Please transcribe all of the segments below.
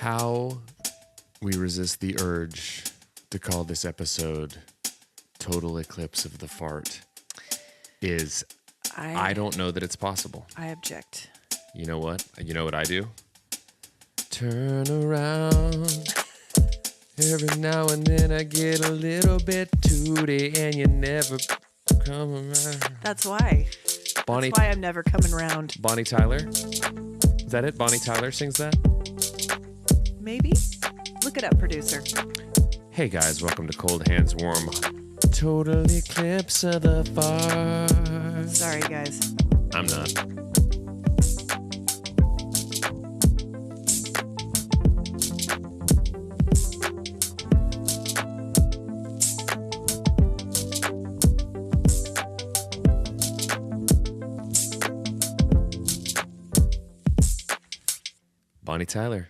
How we resist the urge to call this episode Total Eclipse of the Fart is I don't know that it's possible. I object. You know what? You know what I do? Turn around. Every now and then I get a little bit tooty and you never come around. That's why. Bonnie, That's why I'm never coming around. Bonnie Tyler? Is that it? Bonnie Tyler sings that? Maybe? Look it up, producer. Hey guys, welcome to Cold Hands Warm. Total Eclipse of the Fart. Sorry, guys. I'm not. Bonnie Tyler,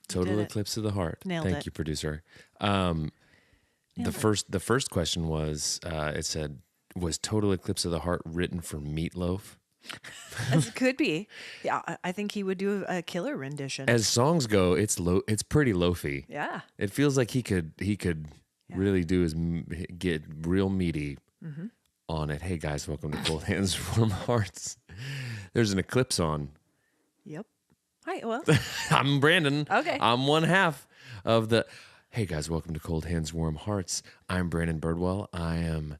Total Eclipse of the Heart. Nailed Thank it. you, producer. The first question was, it said, was Total Eclipse of the Heart written for Meatloaf? It could be. Yeah, I think he would do a killer rendition. As songs go, it's pretty loafy. Yeah. It feels like he could really do get real meaty on it. Hey guys, welcome to Cold Hands Warm Hearts. There's an eclipse on. Yep. Hi, well. I'm Brandon. Okay. I'm one half of the... Hey guys, welcome to Cold Hands Warm Hearts. I'm Brandon Birdwell. I am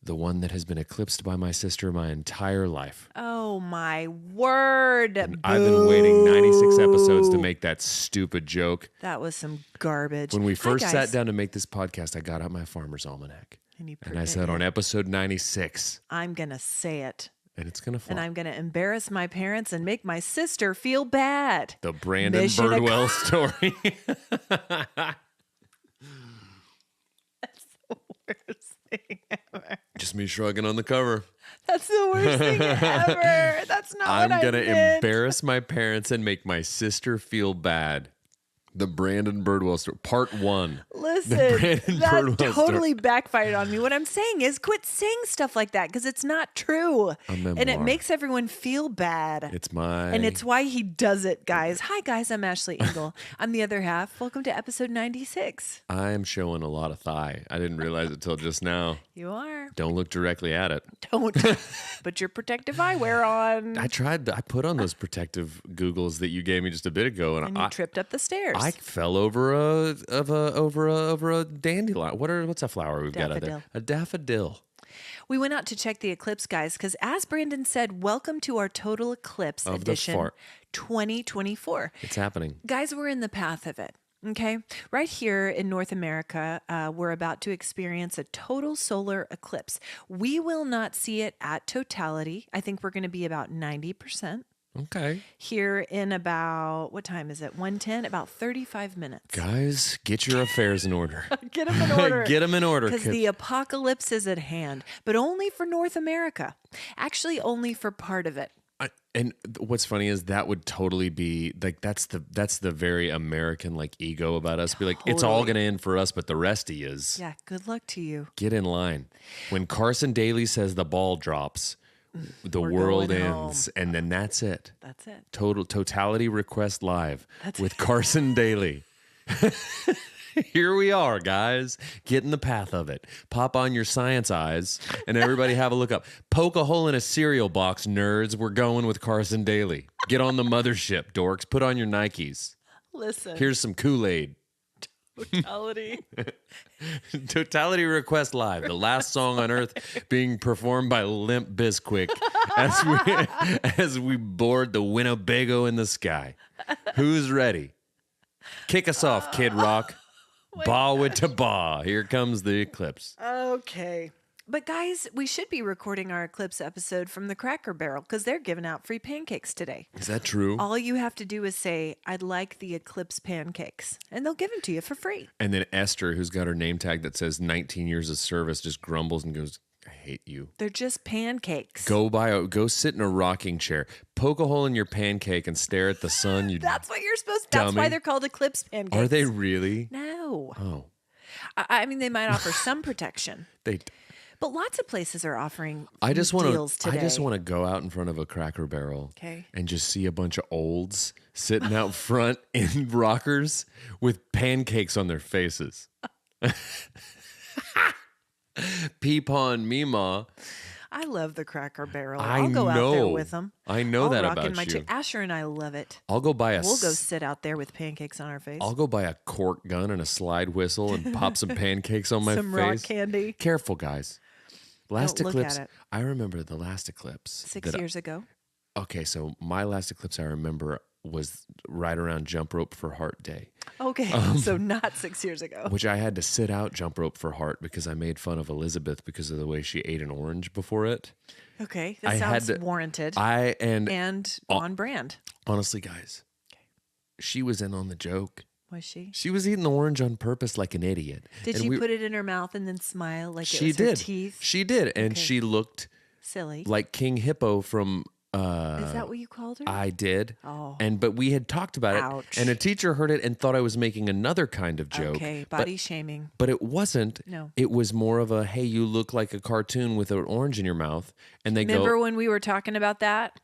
the one that has been eclipsed by my sister my entire life. Oh, my word. And I've been waiting 96 episodes to make that stupid joke. That was some garbage. When we first Hi, sat guys. down to make this podcast, I got out my Farmer's Almanac. And I said on episode 96. I'm going to say it. And it's going to fly. And I'm going to embarrass my parents and make my sister feel bad. The Brandon Mission Birdwell story. That's the worst thing ever. Just me shrugging on the cover. That's the worst thing ever. That's not I'm what I going to meant. embarrass my parents and make my sister feel bad. The Brandon Birdwell story, part 1. Listen, Brandon that Birdwell totally backfired on me. What I'm saying is quit saying stuff like that because it's not true. And it memoir. makes everyone feel bad. It's my... And it's why he does it, guys. Hi, guys. I'm Ashley Engle. I'm the other half. Welcome to episode 96. I am showing a lot of thigh. I didn't realize it till just now. You are. Don't look directly at it. Don't put your protective eyewear on. I tried. I put on those protective googles that you gave me just a bit ago, And you tripped up the stairs. I fell over a dandelion. What's a flower we've got out there? A daffodil. We went out to check the eclipse, guys, because as Brandon said, welcome to our Total Eclipse Of the edition fart. 2024. It's happening. Guys, we're in the path of it. Okay. Right here in North America, we're about to experience a total solar eclipse. We will not see it at totality. I think we're going to be about 90%. Okay. Here in about, what time is it? 1:10, about 35 minutes. Guys, get your affairs in order. Get them in order. Get them in order. Because the apocalypse is at hand, but only for North America. Actually, only for part of it. And what's funny is that would totally be like that's the very American like ego about us. Be like, it's all gonna end for us, but the rest of yous. Yeah, good luck to you. Get in line. When Carson Daly says the ball drops, the We're world going ends, home. and then that's it. That's it. Totality Request Live That's with it. Carson Daly. Here we are, guys. Get in the path of it. Pop on your science eyes and everybody have a look up. Poke a hole in a cereal box, nerds. We're going with Carson Daly. Get on the mothership, dorks. Put on your Nikes. Listen. Here's some Kool-Aid. Totality. Totality Request Live, the last song on earth being performed by Limp Bizkit as we board the Winnebago in the sky. Who's ready? Kick us off, Kid Rock. Ba with to ba. Here comes the eclipse. Okay. But guys, we should be recording our eclipse episode from the Cracker Barrel because they're giving out free pancakes today. Is that true? All you have to do is say, I'd like the eclipse pancakes, and they'll give them to you for free. And then Esther, who's got her name tag that says 19 years of service, just grumbles and goes, I hate you. They're just pancakes. Go sit in a rocking chair, poke a hole in your pancake and stare at the sun. You That's what you're supposed to. That's why dummy. they're called eclipse pancakes. Are they really? No. Oh. I mean, they might offer some protection. They But lots of places are offering I just deals today. want to go out in front of a Cracker Barrel Okay. and just see a bunch of olds sitting out front in rockers with pancakes on their faces. Peepaw and Meemaw. I love the Cracker Barrel. I I'll go out there know. with them. I know I'll that rock about in my you. Asher and I love it. I'll go buy We'll go sit out there with pancakes on our face. I'll go buy a cork gun and a slide whistle and pop some pancakes on my Some face. rock candy. Careful, guys. Last Don't look eclipse. at it. I remember the last eclipse. 6 years ago. Okay, so my last eclipse I remember was right around Jump Rope for Heart Day, Okay, so not 6 years ago. which I had to sit out Jump Rope for Heart because I made fun of Elizabeth because of the way she ate an orange before it. Okay, I that had sounds to- warranted And on brand. honestly, guys, she was in on the joke. Was she? She was eating the orange on purpose like an idiot. Did And you put it in her mouth and then smile like it She was her did. teeth? She did, and Okay. she looked Silly. like King Hippo from. Is that what you called her? I did. Oh. But we had talked about Ouch. it, and a teacher heard it and thought I was making another kind of joke. Okay, but- body shaming. But it wasn't. No. It was more of a, hey, you look like a cartoon with an orange in your mouth. And they Remember when we were talking about that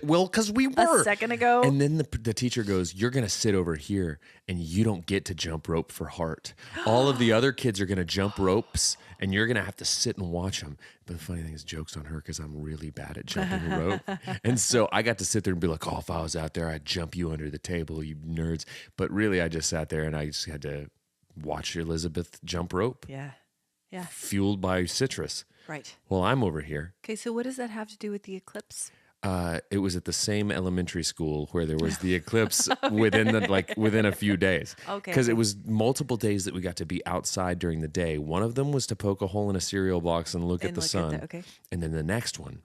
well, because we were. a second ago? And then the teacher goes, you're going to sit over here and you don't get to jump rope for heart. All of the other kids are going to jump ropes and you're going to have to sit and watch them. But the funny thing is, joke's on her because I'm really bad at jumping rope. And so I got to sit there and be like, oh, if I was out there, I'd jump you under the table, you nerds. But really, I just sat there and I just had to watch Elizabeth jump rope, Yeah. Yeah. fueled by citrus. Right. Well, I'm over here. Okay, so what does that have to do with the eclipse? It was at the same elementary school where there was the eclipse within a few days. Okay, Because it okay. was multiple days that we got to be outside during the day. One of them was to poke a hole in a cereal box and look at the sun. okay. And then the next one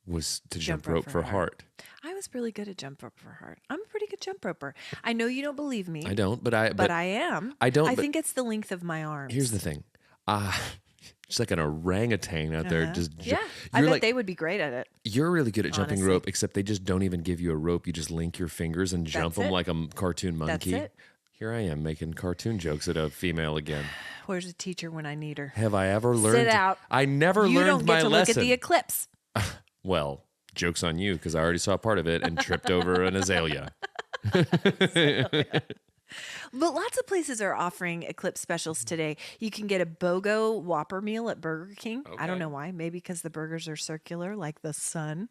was to jump Jump rope rope for for heart. I was really good at jump rope for heart. I'm a pretty good jump roper. I know you don't believe me, I don't, but I am. I don't, I but- think it's the length of my arms. here's the thing. It's like an orangutan out there. Just Yeah, I you're bet like, they would be great at it. you're really good at jumping honestly. rope, except they just don't even give you a rope. You just link your fingers and jump That's them it. like a cartoon monkey. it. Here I am making cartoon jokes at a female again. Where's the teacher when I need her? Have I ever learned? out. I never You learned don't get my to lesson. look at the eclipse. Well, joke's on you because I already saw part of it and tripped over an azalea. But lots of places are offering eclipse specials today. You can get a BOGO Whopper meal at Burger King. I don't Okay. know why. Maybe because the burgers are circular like the sun.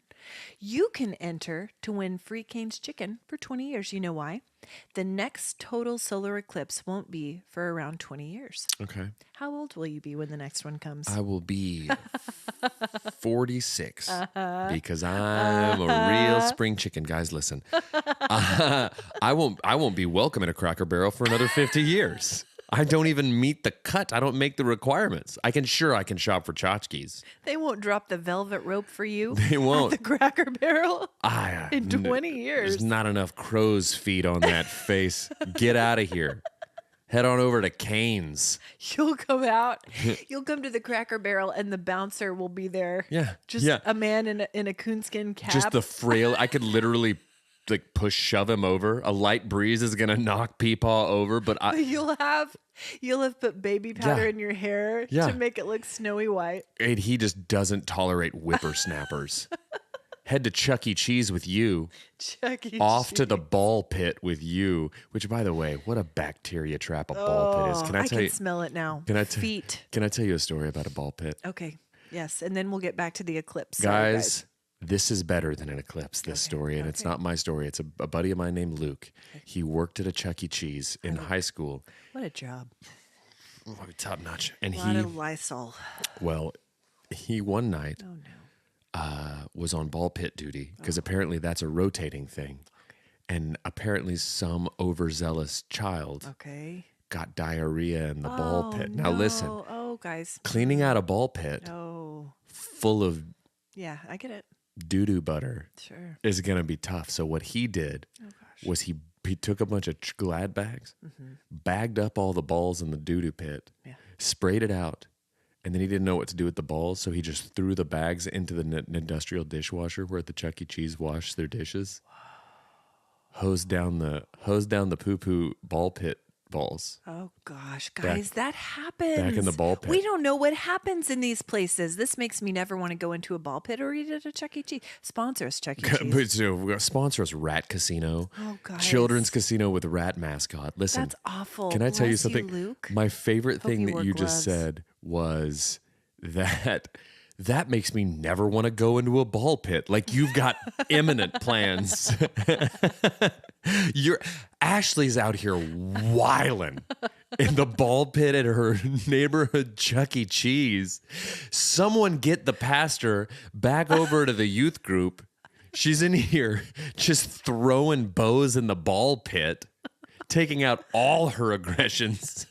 You can enter to win free Cane's chicken for 20 years. You know why? The next total solar eclipse won't be for around 20 years. Okay. How old will you be when the next one comes? I will be 46 because I'm a real spring chicken. Guys, listen. I won't be welcome at a Cracker Barrel for another 50 years. I don't even meet the cut. I don't make the requirements. I can shop for tchotchkes. They won't drop the velvet rope for you. They won't. At the Cracker Barrel in n- 20 years. There's not enough crow's feet on that face. Get out of here. Head on over to Cane's. You'll come out. You'll come to the Cracker Barrel, and the bouncer will be there. Yeah, just yeah. a man in a coonskin cap. Just the frail. I could literally like shove him over. A light breeze is gonna knock Peepaw over, but You'll have put baby powder Yeah. in your hair Yeah. to make it look snowy white. and he just doesn't tolerate whippersnappers. Head to Chuck E. Cheese with you. Chuck E. Off to Cheese. the ball pit with you. Which, by the way, what a bacteria trap a ball pit is. Can I tell can you? smell it now. Can I tell? Feet. Can I tell you a story about a ball pit? Okay. Yes, and then we'll get back to the eclipse. Sorry, Guys, this is better than an eclipse, this story. And it's not my story. It's a buddy of mine named Luke. He worked at a Chuck E. Cheese in high school. What a job. Top notch. And A lot of Lysol. he one night Oh no. was on ball pit duty because apparently that's a rotating thing. And apparently some overzealous child Okay. got diarrhea in the ball pit. Now listen, Oh, guys. cleaning out a ball pit Oh. full of Yeah, I get it. doo-doo butter Sure. is going to be tough. So what he did was he took a bunch of Glad bags, bagged up all the balls in the doo-doo pit, Yeah. sprayed it out, and then he didn't know what to do with the balls, so he just threw the bags into the industrial dishwasher where the Chuck E. Cheese washed their dishes. Hosed down the poo-poo ball pit balls. Oh gosh, guys, that happens. back in the ball pit. We don't know what happens in these places. This makes me never want to go into a ball pit or eat at a Chuck E. Cheese. Sponsor us, Chuck E. Cheese. But so we got sponsors Rat Casino. Oh, guys. Children's Casino with rat mascot. Listen. That's awful. Can I tell you Bless something? Luke. My favorite Hope thing you that wore you just gloves. said was that makes me never want to go into a ball pit. Like you've got imminent plans. Ashley's out here whiling in the ball pit at her neighborhood Chuck E. Cheese. Someone get the pastor back over to the youth group. She's in here just throwing bows in the ball pit, taking out all her aggressions.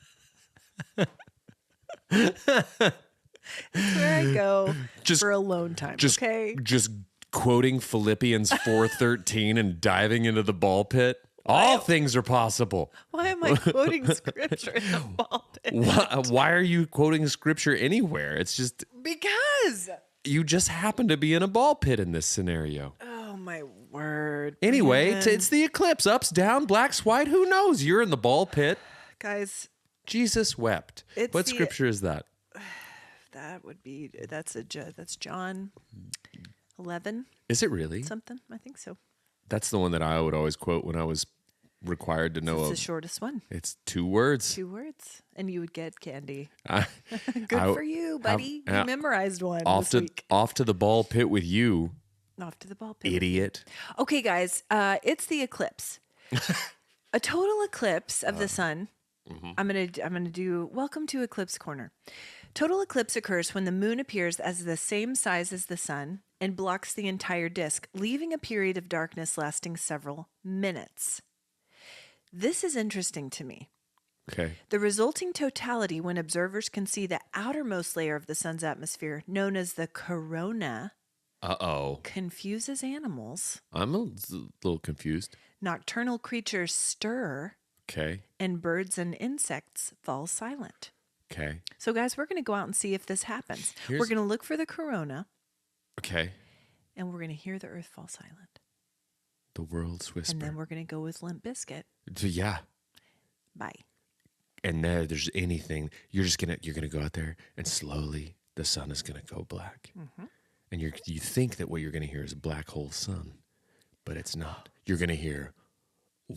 That's where I go Just- for alone time. Just, okay. just quoting Philippians 4:13 and diving into the ball pit. All things are possible. Why am I quoting scripture in the ball pit? Why are you quoting scripture anywhere? It's just Because. you just happen to be in a ball pit in this scenario. Oh my word. Anyway, man. it's the eclipse. Ups, down, blacks, white. Who knows? You're in the ball pit. Guys, Jesus wept. It's What the- scripture is that? that's John 11 Is it really? something. I think so. That's the one that I would always quote when I was required to know It's the of. shortest one. It's 2 words. 2 words, and you would get candy. I- Good I- for you, buddy. I- You memorized one off this to week. off to the ball pit with you, Off to the ball pit. idiot. Okay, guys, it's the eclipse. A total eclipse of the sun. I'm gonna do welcome to Eclipse Corner. Total eclipse occurs when the moon appears as the same size as the sun and blocks the entire disk, leaving a period of darkness lasting several minutes. This is interesting to me. Okay. The resulting totality when observers can see the outermost layer of the sun's atmosphere, known as the corona, Uh-oh. confuses animals. I'm a little confused. Nocturnal creatures stir, Okay. and birds and insects fall silent. Okay. So, guys, we're going to go out and see if this happens. We're Here's- going to look for the corona, Okay. and we're going to hear the earth fall silent. The world's And whisper. then we're going to go with Limp Bizkit. So, yeah. Bye. And now there's anything, you're gonna go out there and slowly the sun is gonna go black. And you think that what you're gonna hear is a black hole sun, but it's not. You're gonna hear,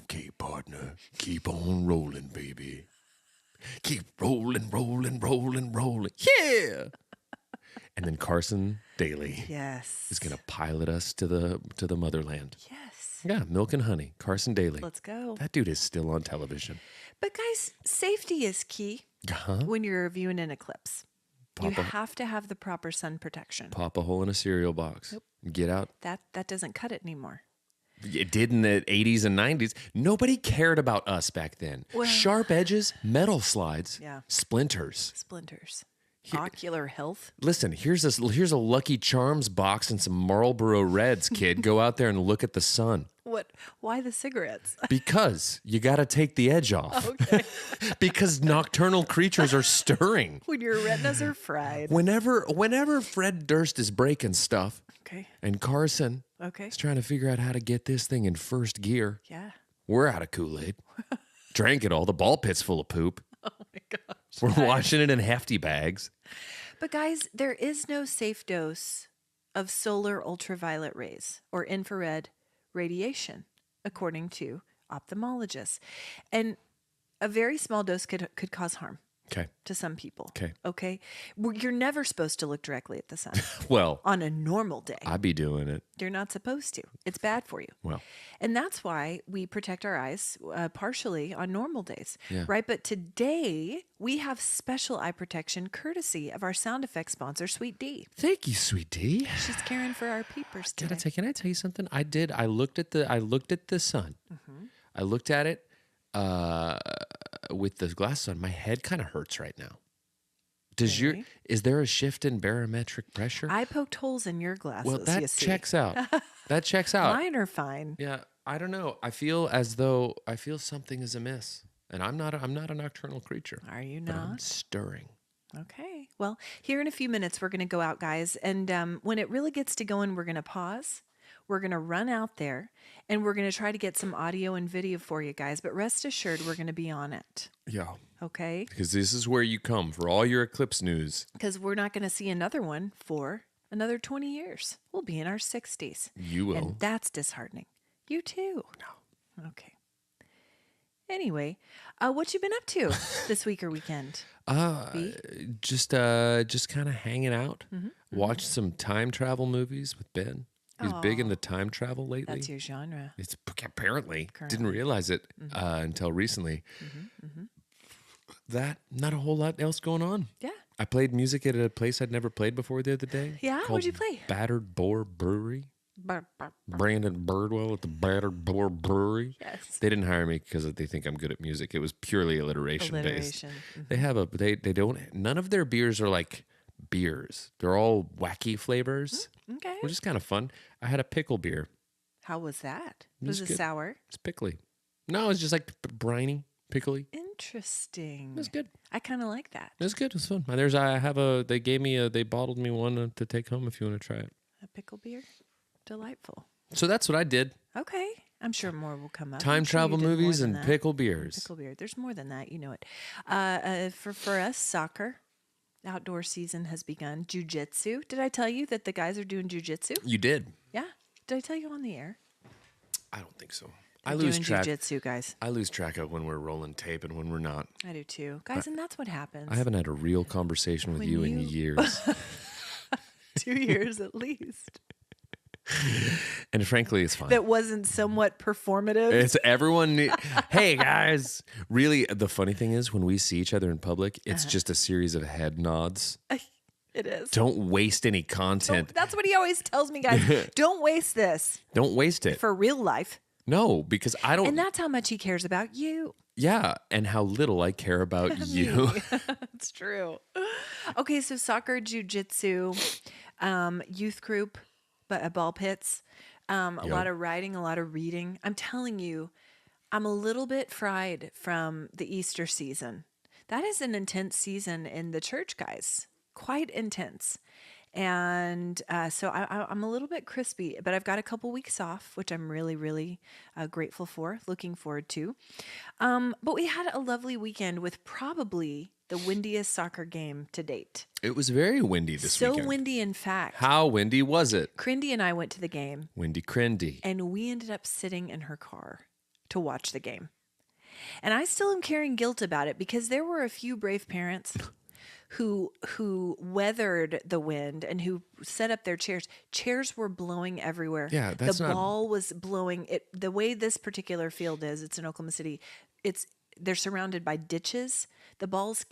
okay, partner, keep on rolling, baby. Keep rolling, rolling, rolling, rolling. Yeah. And then Carson Daly Yes. is gonna pilot us to the motherland. Yes. Yeah, milk and honey. Carson Daly. Let's go. That dude is still on television. But, guys, safety is key Huh? when you're viewing an eclipse. You Papa- have to have the proper sun protection. Pop a hole in a cereal box. Get out. That doesn't cut it anymore. It did in the 80s and 90s. Nobody cared about us back then. Well- Sharp edges, metal slides, Yeah. splinters. Splinters. Ocular health. Listen, here's a Lucky Charms box and some Marlboro Reds, kid. Go out there and look at the sun. What? Why the cigarettes? Because you got to take the edge off. Okay. Because nocturnal creatures are stirring. When your retinas are fried. Whenever Fred Durst is breaking stuff Okay. and Carson Okay. is trying to figure out how to get this thing in first gear, Yeah. we're out of Kool-Aid. Drank it all. The ball pit's full of poop. Oh my gosh. We're washing it in hefty bags. But guys, there is no safe dose of solar ultraviolet rays or infrared radiation, according to ophthalmologists. And a very small dose could cause harm Okay. to some people. Okay. Okay. You're never supposed to look directly at the sun Well, on a normal day. I'd be doing it. You're not supposed to. It's bad for you. Well, And that's why we protect our eyes partially on normal days, Yeah. right? But today we have special eye protection courtesy of our sound effects sponsor, Sweet D. thank you, sweet D. She's caring for our peepers Can today. I tell you something? I did. I looked at the sun. I looked at it with the glasses on. My head kind of hurts right now. Really? Is there a shift in barometric pressure? I poked holes in your glasses. Well, that you see. checks out. That checks out. Mine are fine. Yeah, I don't know. I feel something is amiss, and I'm not a nocturnal creature. Are you But I'm not? stirring. Okay. Well, here in a few minutes, we're going to go out, guys. And when it really gets to going, we're going to pause. We're going to run out there and we're going to try to get some audio and video for you guys. But rest assured, we're going to be on it. Yeah. Okay? Because this is where you come for all your eclipse news. Because we're not going to see another one for another 20 years. We'll be in our 60s. You will. And that's disheartening. You too. No. Okay. Anyway, what you been up to this week or weekend? Just kind of hanging out. Watched some time travel movies with Ben. He's big into time travel lately. That's your genre. It's apparently Currently. didn't realize it until recently. That not a whole lot else going on. Yeah. I played music at a place I'd never played before the other day. Yeah? called What'd you play? Battered Boar Brewery. Burp, burp. Brandon Birdwell at the Battered Boar Brewery. Yes. They didn't hire me because they think I'm good at music. It was purely alliteration based. Alliteration. They have they don't, none of their beers are like beers. They're all wacky flavors, Okay. which is kind of fun. I had a pickle beer. How was that? It Was was it good. sour? It's pickly. No, it's just like briny, pickly. Interesting. It was good. I kind of like that. It was good. It was fun. They bottled me one to take home if you want to try it. A pickle beer? Delightful. So that's what I did. Okay. I'm sure more will come up. Time I'm sure you travel did more movies than and that. pickle beers. Pickle beer. There's more than that. You know it. For us, soccer. Outdoor season has begun. Jiu-jitsu. Did I tell you that the guys are doing jiu-jitsu? You did. Yeah. Did I tell you on the air? I don't think so. They're I lose doing track. jiu-jitsu, guys. I lose track of when we're rolling tape and when we're not. I do too. Guys, and that's what happens. I haven't had a real conversation with When you in you- years. 2 years at least. And frankly, it's fine. That wasn't somewhat performative. It's everyone. Hey guys, really, the funny thing is when we see each other in public, it's just a series of head nods. It is. Don't waste any content. That's what he always tells me, guys. Don't waste this Don't waste it. for real life. No, because I don't. And that's how much he cares about you. Yeah, and how little I care about you. It's true. Okay, so soccer, jiu-jitsu, youth group, but ball pits, a lot of writing, a lot of reading. I'm telling you, I'm a little bit fried from the Easter season. That is an intense season in the church, guys. Quite intense. And so I'm a little bit crispy, but I've got a couple weeks off, which I'm really, really grateful for, looking forward to. But we had a lovely weekend with probably the windiest soccer game to date. It was very windy this weekend. So windy, in fact. How windy was it? Crindy and I went to the game, Windy crindy. and we ended up sitting in her car to watch the game. And I still am carrying guilt about it because there were a few brave parents who weathered the wind and who set up their chairs. Chairs were blowing everywhere. Yeah, that's the not- ball was blowing. It the way this particular field is. It's in Oklahoma City. They're surrounded by ditches. The balls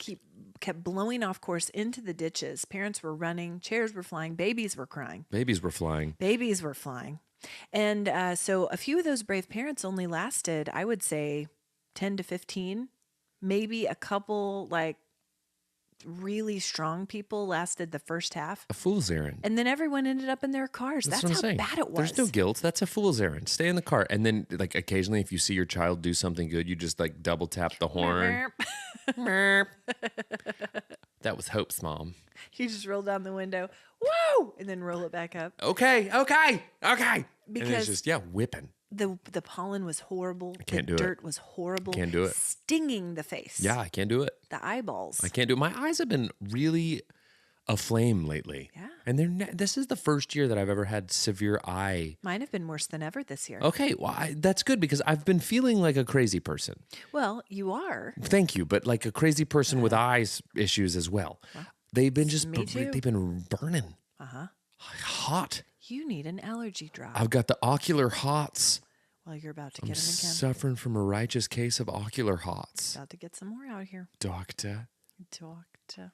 kept blowing off course into the ditches. Parents were running. Chairs were flying. Babies were crying. Babies were flying. Babies were flying. And so a few of those brave parents only lasted, I would say, 10 to 15. Maybe a couple, like, really strong people lasted the first half. A fool's errand. And then everyone ended up in their cars. That's what I'm how saying. bad it was. There's no guilt. That's a fool's errand. Stay in the car. And then, like, occasionally, if you see your child do something good, you just, like, double tap the horn. That was Hope's mom. You just roll down the window, whoa, and then roll it back up. Okay. And Because it's just, whipping. the pollen was horrible. can't the do it. dirt was horrible. Can't do it. Stinging the face. Yeah, I can't do it. The eyeballs. I can't do it. My eyes have been really aflame lately. Yeah. And this is the first year that I've ever had severe eye. Mine have been worse than ever this year. Okay, well, that's good because I've been feeling like a crazy person. Well, you are. Thank you, but like a crazy person with eyes issues as well. They've been just Me too. they've been burning. Uh-huh. Hot. You need an allergy drop. I've got the ocular hots. Well, you're about to I'm get them again. suffering from a righteous case of ocular hots. About to get some more out here. Doctor. Doctor.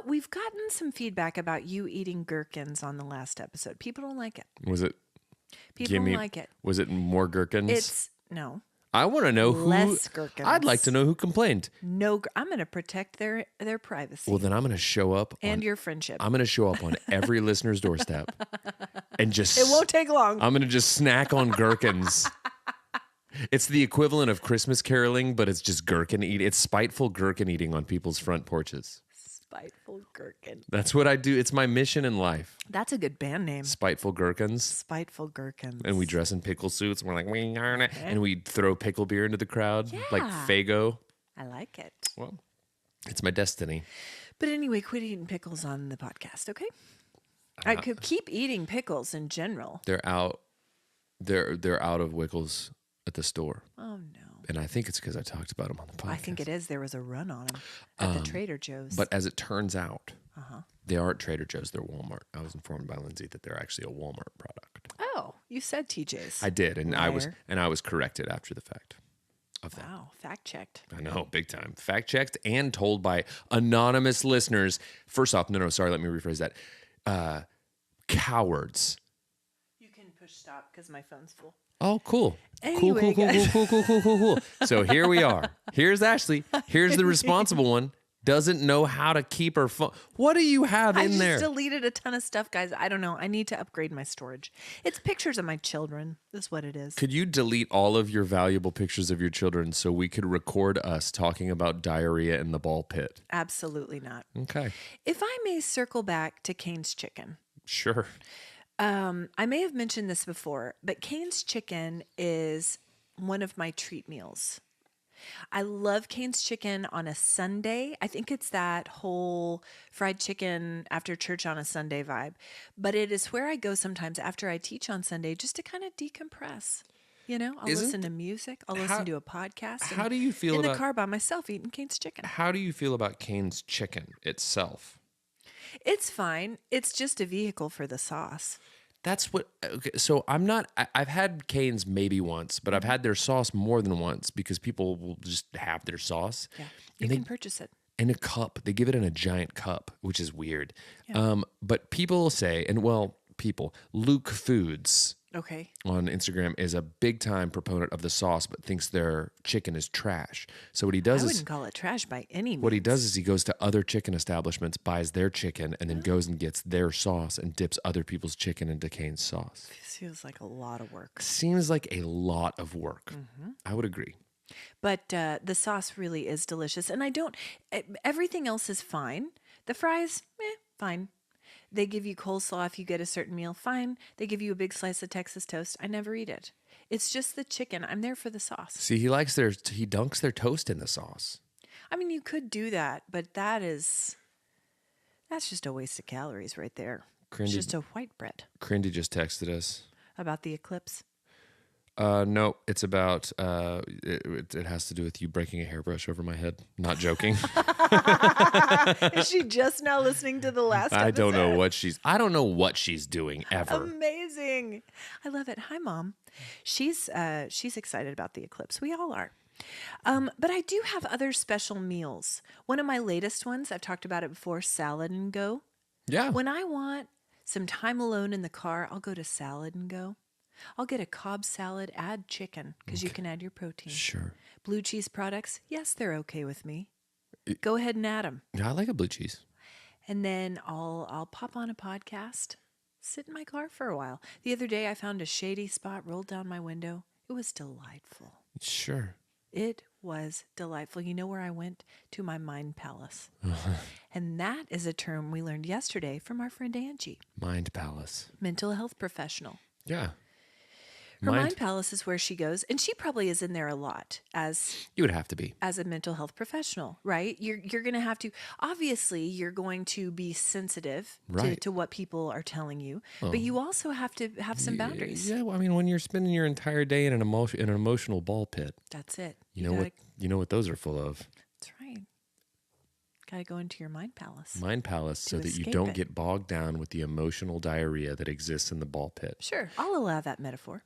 We've gotten some feedback about you eating gherkins on the last episode. People don't like it. Was it People don't like it. Was it more gherkins? No. I want to know who. Less gherkins. I'd like to know who complained. No, I'm going to protect their privacy Well, then I'm going to show up and on, your friendship. I'm going to show up on every listener's doorstep and just. It won't take long. I'm going to just snack on gherkins. It's the equivalent of Christmas caroling, but it's just gherkin eating. It's spiteful gherkin eating on people's front porches. Spiteful Gherkin. That's what I do. It's my mission in life. That's a good band name. Spiteful Gherkins. Spiteful Gherkins. And we dress in pickle suits. And we're like, and we throw pickle beer into the crowd like Yeah. Faygo. I like it. Well, it's my destiny. But anyway, quit eating pickles on the podcast, okay? I could keep eating pickles in general. They're out. They're out of Wickles at the store. Oh, no. And I think it's because I talked about them on the podcast. I think it is. There was a run on them at the Trader Joe's. But as it turns out, they aren't Trader Joe's. They're Walmart. I was informed by Lindsay that they're actually a Walmart product. Oh, you said TJ's. I did, and Liar. I was corrected after the fact of that. Wow, fact checked. I know, big time. Fact checked and told by anonymous listeners. First off, no, sorry, let me rephrase that. Cowards. You can push stop because my phone's full. Oh, cool. Anyway, Cool. So here we are. Here's Ashley. Here's the responsible one. Doesn't know how to keep her phone. What do you have in there? I just deleted a ton of stuff, guys. I don't know. I need to upgrade my storage. It's pictures of my children. That's what it is. Could you delete all of your valuable pictures of your children so we could record us talking about diarrhea in the ball pit? Absolutely not. Okay. If I may circle back to Cane's Chicken. Sure. I may have mentioned this before, but Cane's Chicken is one of my treat meals. I love Cane's Chicken on a Sunday. I think it's that whole fried chicken after church on a Sunday vibe. But it is where I go sometimes after I teach on Sunday just to kind of decompress. You know, I'll listen to music. I'll listen to a podcast. How do you feel in about the car by myself eating Cane's Chicken? How do you feel about Cane's Chicken itself? It's fine. It's just a vehicle for the sauce. That's what. Okay, so I've had Cane's maybe once, but I've had their sauce more than once because people will just have their sauce. Yeah, you can purchase it in a cup. They give it in a giant cup, which is weird. Yeah. But people say, Luke Foods. Okay. On Instagram is a big time proponent of the sauce, but thinks their chicken is trash. So what he does I wouldn't call it trash by any means. What he does is he goes to other chicken establishments, buys their chicken, and then goes and gets their sauce and dips other people's chicken into Cane's sauce. Feels like a lot of work. Seems like a lot of work. Mm-hmm. I would agree. But the sauce really is delicious. And everything else is fine. The fries, fine. They give you coleslaw if you get a certain meal, fine. They give you a big slice of Texas toast. I never eat it. It's just the chicken. I'm there for the sauce. See, he dunks their toast in the sauce. I mean, you could do that, but that's just a waste of calories right there. It's just a white bread. Crindy just texted us. About the eclipse? No, it's about, it has to do with you breaking a hairbrush over my head. Not joking. Is she just now listening to the last episode? I don't know what she's doing ever. Amazing. I love it. Hi, Mom. She's excited about the eclipse. We all are. But I do have other special meals. One of my latest ones, I've talked about it before, Salad and Go. Yeah. When I want some time alone in the car, I'll go to Salad and Go. I'll get a Cobb salad, add chicken, because you can add your protein. Sure. Blue cheese products, yes, they're okay with me. Go ahead and add them. Yeah, I like a blue cheese. And then I'll pop on a podcast, sit in my car for a while. The other day I found a shady spot, rolled down my window. It was delightful. Sure. It was delightful. You know where I went? To my mind palace. And that is a term we learned yesterday from our friend Angie. Mind palace. Mental health professional. Yeah. Her mind palace is where she goes, and she probably is in there a lot as you would have to be as a mental health professional, right? You're going to have to, obviously you're going to be sensitive to what people are telling you, but you also have to have some boundaries. Yeah, well, I mean, when you're spending your entire day in an emotional ball pit, that's it. You know what those are full of. That's right. Got to go into your mind palace. Mind palace so that you don't get bogged down with the emotional diarrhea that exists in the ball pit. Sure. I'll allow that metaphor.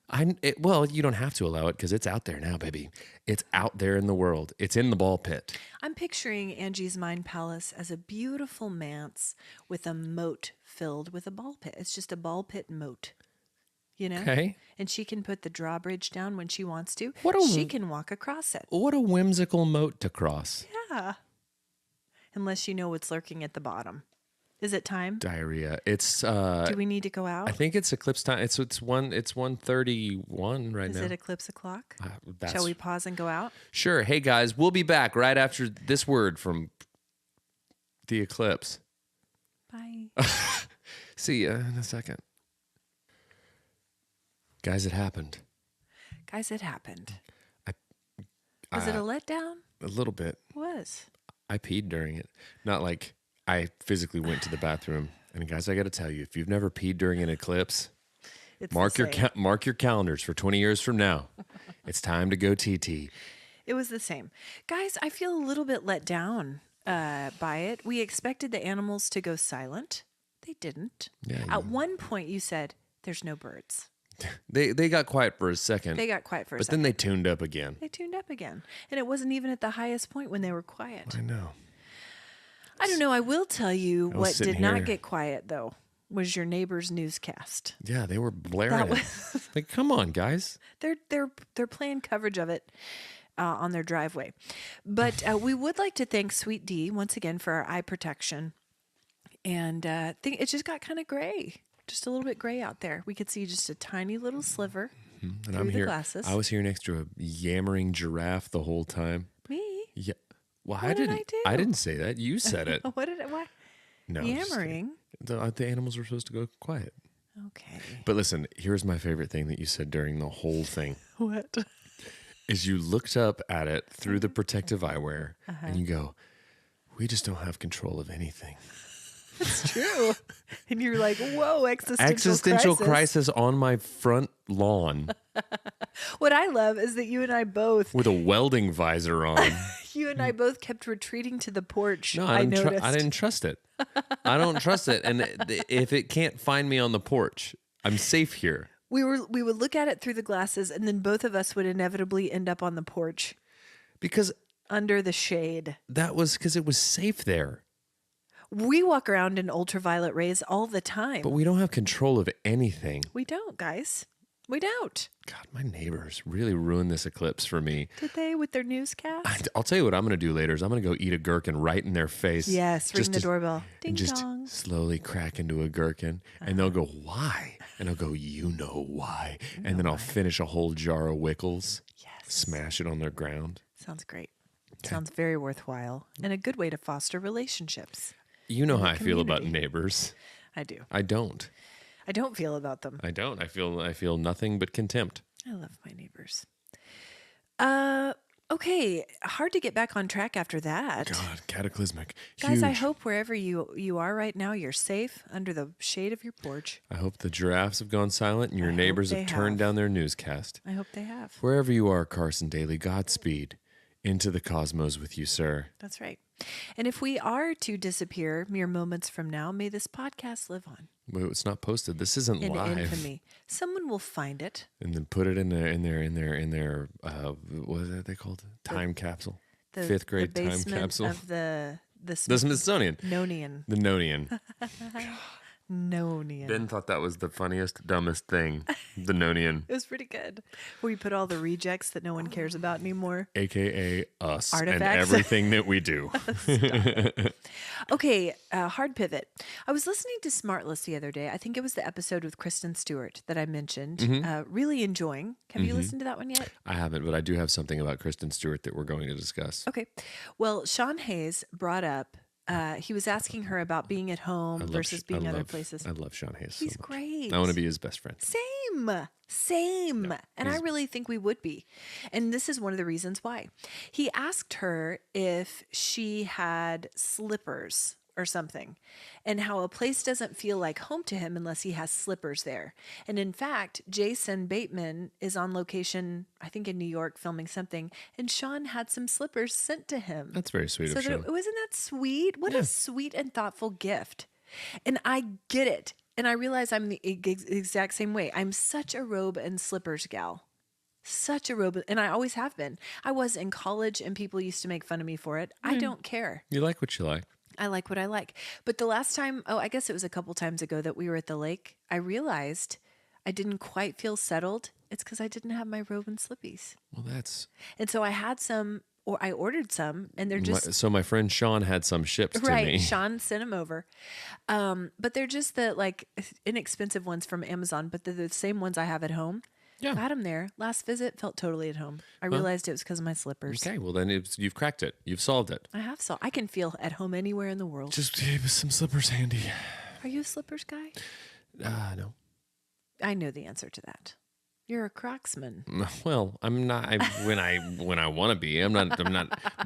Well, you don't have to allow it because it's out there now, baby. It's out there in the world. It's in the ball pit. I'm picturing Angie's mind palace as a beautiful manse with a moat filled with a ball pit. It's just a ball pit moat. You know? Okay. And she can put the drawbridge down when she wants to. She can walk across it. What a whimsical moat to cross. Yeah. Unless you know what's lurking at the bottom. Is it time? Diarrhea. It's do we need to go out? I think it's eclipse time. It's 1:31 right now. Is it eclipse o'clock? Shall we pause and go out? Sure. Hey guys, we'll be back right after this word from the eclipse. Bye. See ya in a second. Guys, it happened. Guys, it happened. I- Was it a letdown? A little bit. It was. I peed during it. Not like I physically went to the bathroom. And guys, I got to tell you, if you've never peed during an eclipse, It's mark the your same. mark your calendars for 20 years from now. It's time to go TT. It was the same. Guys, I feel a little bit let down by it. We expected the animals to go silent. They didn't. Yeah, At one point, you said, there's no birds. They got quiet for a second. They got quiet for a but second. then they tuned up again. They tuned up again. And it wasn't even at the highest point when they were quiet. I know. I don't know. I will tell you was what sitting did not here- get quiet, though, was your neighbor's newscast. Yeah, they were blaring That it. Like, come on, guys. They're playing coverage of it on their driveway. But we would like to thank Sweet D once again for our eye protection. And it just got kind of gray, just a little bit gray out there. We could see just a tiny little sliver And through I'm the here. glasses. I was here next to a yammering giraffe the whole time. Me? Yeah. Well, What did I didn't. do? I didn't say that. You said it. What did it? Why? No. I'm just kidding. Yammering. The animals were supposed to go quiet. Okay. But listen, here's my favorite thing that you said during the whole thing. What? Is you looked up at it through the protective eyewear Uh-huh. and you go, we just don't have control of anything. It's true. And you're like, whoa, Existential crisis on my front lawn What I love is that you and I both, with a welding visor on. kept retreating to the porch. No, I I noticed. didn't trust it. I don't trust it. And if it can't find me on the porch, I'm safe here. We would look at it through the glasses, and then both of us would inevitably end up on the porch Because under the shade. that was because it was safe there. We walk around in ultraviolet rays all the time. But we don't have control of anything. We don't, guys. We don't. God, my neighbors really ruined this eclipse for me. Did they with their newscast? I'll tell you what I'm going to do later is I'm going to go eat a gherkin right in their face. Yes, ring Just the to- doorbell. Ding and just dong. slowly crack into a gherkin. And they'll go, why? And I'll go, you know why. And then I'll finish a whole jar of Wickles, Yes. smash it on their ground. Sounds great. Sounds very worthwhile and a good way to foster relationships. You know In how the I feel about community. neighbors. I do. I don't. I don't feel about them. I don't. I feel nothing but contempt. I love my neighbors. Okay, hard to get back on track after that. God, cataclysmic. Guys, I Huge. hope wherever you are right now, you're safe under the shade of your porch. I hope the giraffes have gone silent and your I hope neighbors they have turned have. down their newscast. I hope they have. Wherever you are, Carson Daly, Godspeed. Into the cosmos with you, sir. That's right. And if we are to disappear mere moments from now, may this podcast live on Wait, it's not posted. This isn't in live. infamy. Someone will find it. And then put it in their what is that they called? Time capsule. The, Fifth grade the time basement capsule. of the The Smithsonian. Nonian. The Nonian. Nonian. Ben thought that was the funniest, dumbest thing. The Nonian. It was pretty good. Where you put all the rejects that no one cares about anymore. AKA us and Artifacts. everything that we do. Okay, hard pivot. I was listening to Smartless the other day. I think it was the episode with Kristen Stewart that I mentioned. Really enjoying. Have you listened to that one yet? I haven't, but I do have something about Kristen Stewart that we're going to discuss. Okay. Well, Sean Hayes brought up, he was asking her about being at home versus being other places. I love Sean Hayes. He's so much. great. I want to be his best friend. Same. And I really think we would be. And this is one of the reasons why. He asked her if she had slippers or something, and how a place doesn't feel like home to him unless he has slippers there. And in fact, Jason Bateman is on location, I think in New York, filming something, and Sean had some slippers sent to him. That's very sweet So of that Sean. wasn't that sweet? What a sweet and thoughtful gift. And I get it. And I realize I'm the exact same way. I'm such a robe and slippers gal. Such a robe. And I always have been. I was in college and people used to make fun of me for it. I don't care. You like what you like. I like what I like. But the last time, I guess it was a couple times ago that we were at the lake, I realized I didn't quite feel settled. It's because I didn't have my robe and slippies. Well, that's... And so I had some, or I ordered some, and they're just... So my friend Sean had some shipped to Right, me. Sean sent them over. But they're just the like inexpensive ones from Amazon, but they're the same ones I have at home. Yeah. Got him there. Last visit, felt totally at home. I realized it was because of my slippers. Okay, well then you've cracked it. You've solved it. I have so I can feel at home anywhere in the world. Just give us some slippers handy. Are you a slippers guy? No. I know the answer to that. You're a Crocsman. Well, I'm not. When I want to be, I'm not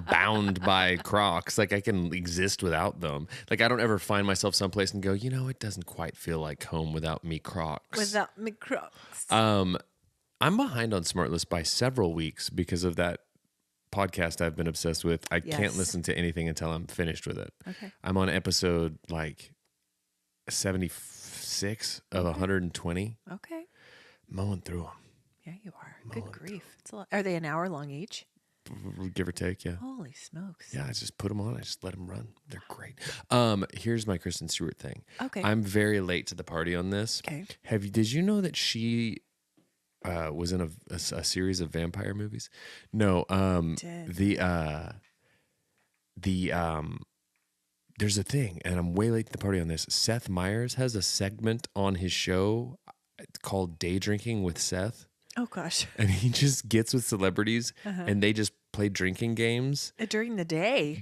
bound by Crocs. Like I can exist without them. Like I don't ever find myself someplace and go, it doesn't quite feel like home without me Crocs. Without me Crocs. I'm behind on Smartlist by several weeks because of that podcast I've been obsessed with. I can't listen to anything until I'm finished with it. Okay. I'm on episode like 76 of 120. Okay. Mowing through them. Yeah, you are. Good grief. It's a lot. Are they an hour long each? Give or take, yeah. Holy smokes. Yeah, I just put them on. I just let them run. They're great. Here's my Kristen Stewart thing. Okay. I'm very late to the party on this. Okay. Did you know that she was in a series of vampire movies? No. There's a thing, and I'm way late to the party on this. Seth Meyers has a segment on his show called Day Drinking with Seth. Oh, gosh. And he just gets with celebrities and they just play drinking games. During the day.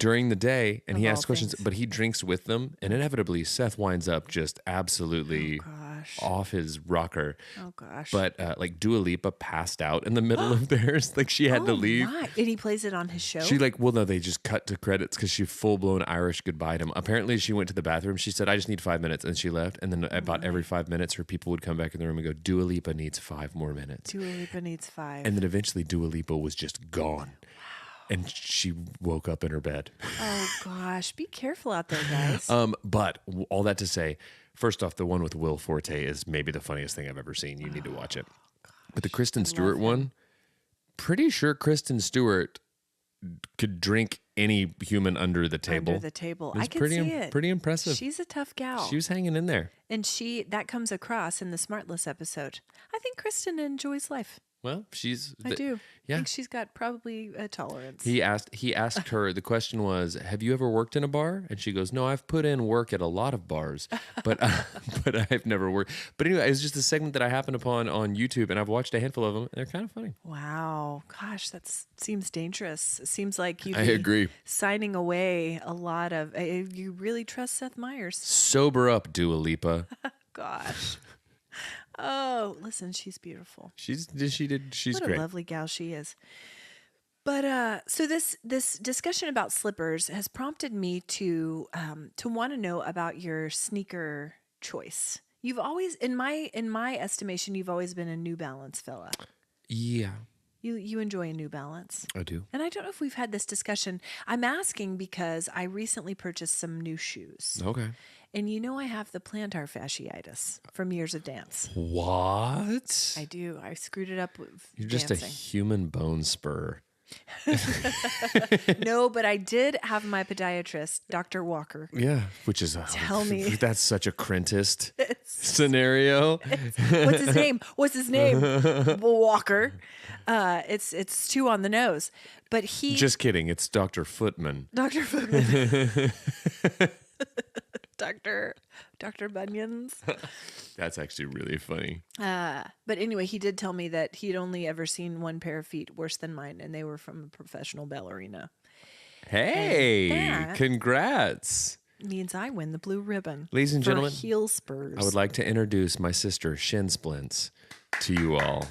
And he Of asks all questions, things. but he drinks with them. And inevitably, Seth winds up just absolutely Gosh. off his rocker. Oh, gosh. But like Dua Lipa passed out in the middle of theirs. Like she had to leave. My. And he plays it on his show? No, they just cut to credits because she full blown Irish goodbye'd him. Apparently, she went to the bathroom. She said, I just need 5 minutes. And she left. And then about every 5 minutes, her people would come back in the room and go, Dua Lipa needs 5 more minutes. Dua Lipa needs 5. And then eventually Dua Lipa was just gone. And she woke up in her bed. Oh, gosh. Be careful out there, guys. But all that to say, first off, the one with Will Forte is maybe the funniest thing I've ever seen. You need to watch it. But the Kristen Stewart one, pretty sure Kristen Stewart could drink any human under the table. Under the table. It was I can see it. Pretty impressive. She's a tough gal. She was hanging in there. And that comes across in the Smartless episode. I think Kristen enjoys life. Well, I do. Yeah. I think she's got probably a tolerance. He asked her, the question was, have you ever worked in a bar? And she goes, no, I've put in work at a lot of bars, but I've never worked. But anyway, it was just a segment that I happened upon on YouTube, and I've watched a handful of them. And they're kind of funny. Wow. Gosh, that seems dangerous. It seems like I agree. signing away a lot of, you really trust Seth Meyers. Sober up, Dua Lipa. Gosh. Oh, listen, she's beautiful. She's What great. a lovely gal she is. But so this discussion about slippers has prompted me to want to know about your sneaker choice. You've always, in my estimation, you've always been a New Balance fella. Yeah, You enjoy a New Balance. I do. And I don't know if we've had this discussion. I'm asking because I recently purchased some new shoes. Okay. And I have the plantar fasciitis from years of dance. What? I do. I screwed it up with You're just dancing. a human bone spur. No, but I did have my pediatrist, Dr. Walker. Yeah, which is Tell me. That's such a Crentist scenario. What's his name? Walker. It's 2 on the nose. But he Just kidding. It's Dr. Footman. Dr. Footman. Dr. Bunions. That's actually really funny. But anyway, he did tell me that he'd only ever seen one pair of feet worse than mine, and they were from a professional ballerina. Hey, that- congrats. Means I win the blue ribbon. Ladies and for gentlemen, heel spurs. I would like to introduce my sister, Shin Splints, to you all.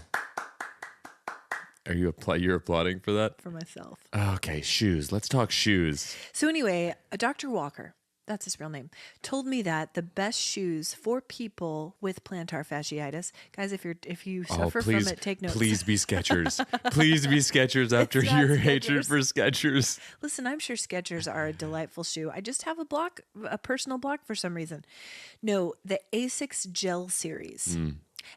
Are you're applauding for that? for myself. Okay, shoes. Let's talk shoes. So anyway, Dr. Walker, that's his real name, told me that the best shoes for people with plantar fasciitis, guys, if you suffer from it, take notes. Please be Skechers. Please be Skechers after It's not your hatred Skechers. for Skechers. Listen, I'm sure Skechers are a delightful shoe. I just have a personal block for some reason. No, the Asics Gel series.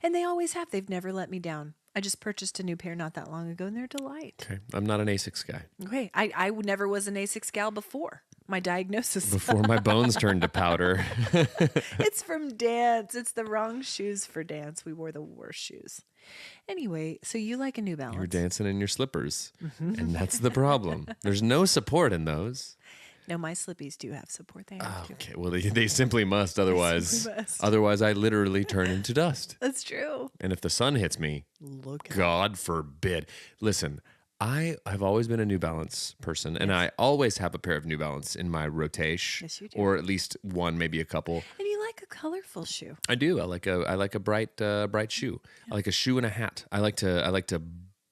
And they always have. They've never let me down. I just purchased a new pair not that long ago, and they're a delight. Okay, I'm not an Asics guy. Okay, I never was an Asics gal before my diagnosis. Before my bones turned to powder. It's from dance. It's the wrong shoes for dance. We wore the worst shoes. Anyway, so you like a New Balance. You were dancing in your slippers, and that's the problem. There's no support in those. No, my slippies do have support. They have to. Okay, well, they simply must. Otherwise, simply must. otherwise, I literally turn into dust. That's true. And if the sun hits me, Look at God forbid. Listen, I have always been a New Balance person, and I always have a pair of New Balance in my rotation. Yes, you do. Or at least one, maybe a couple. And you like a colorful shoe. I do. I like a bright shoe. I like a shoe and a hat. I like to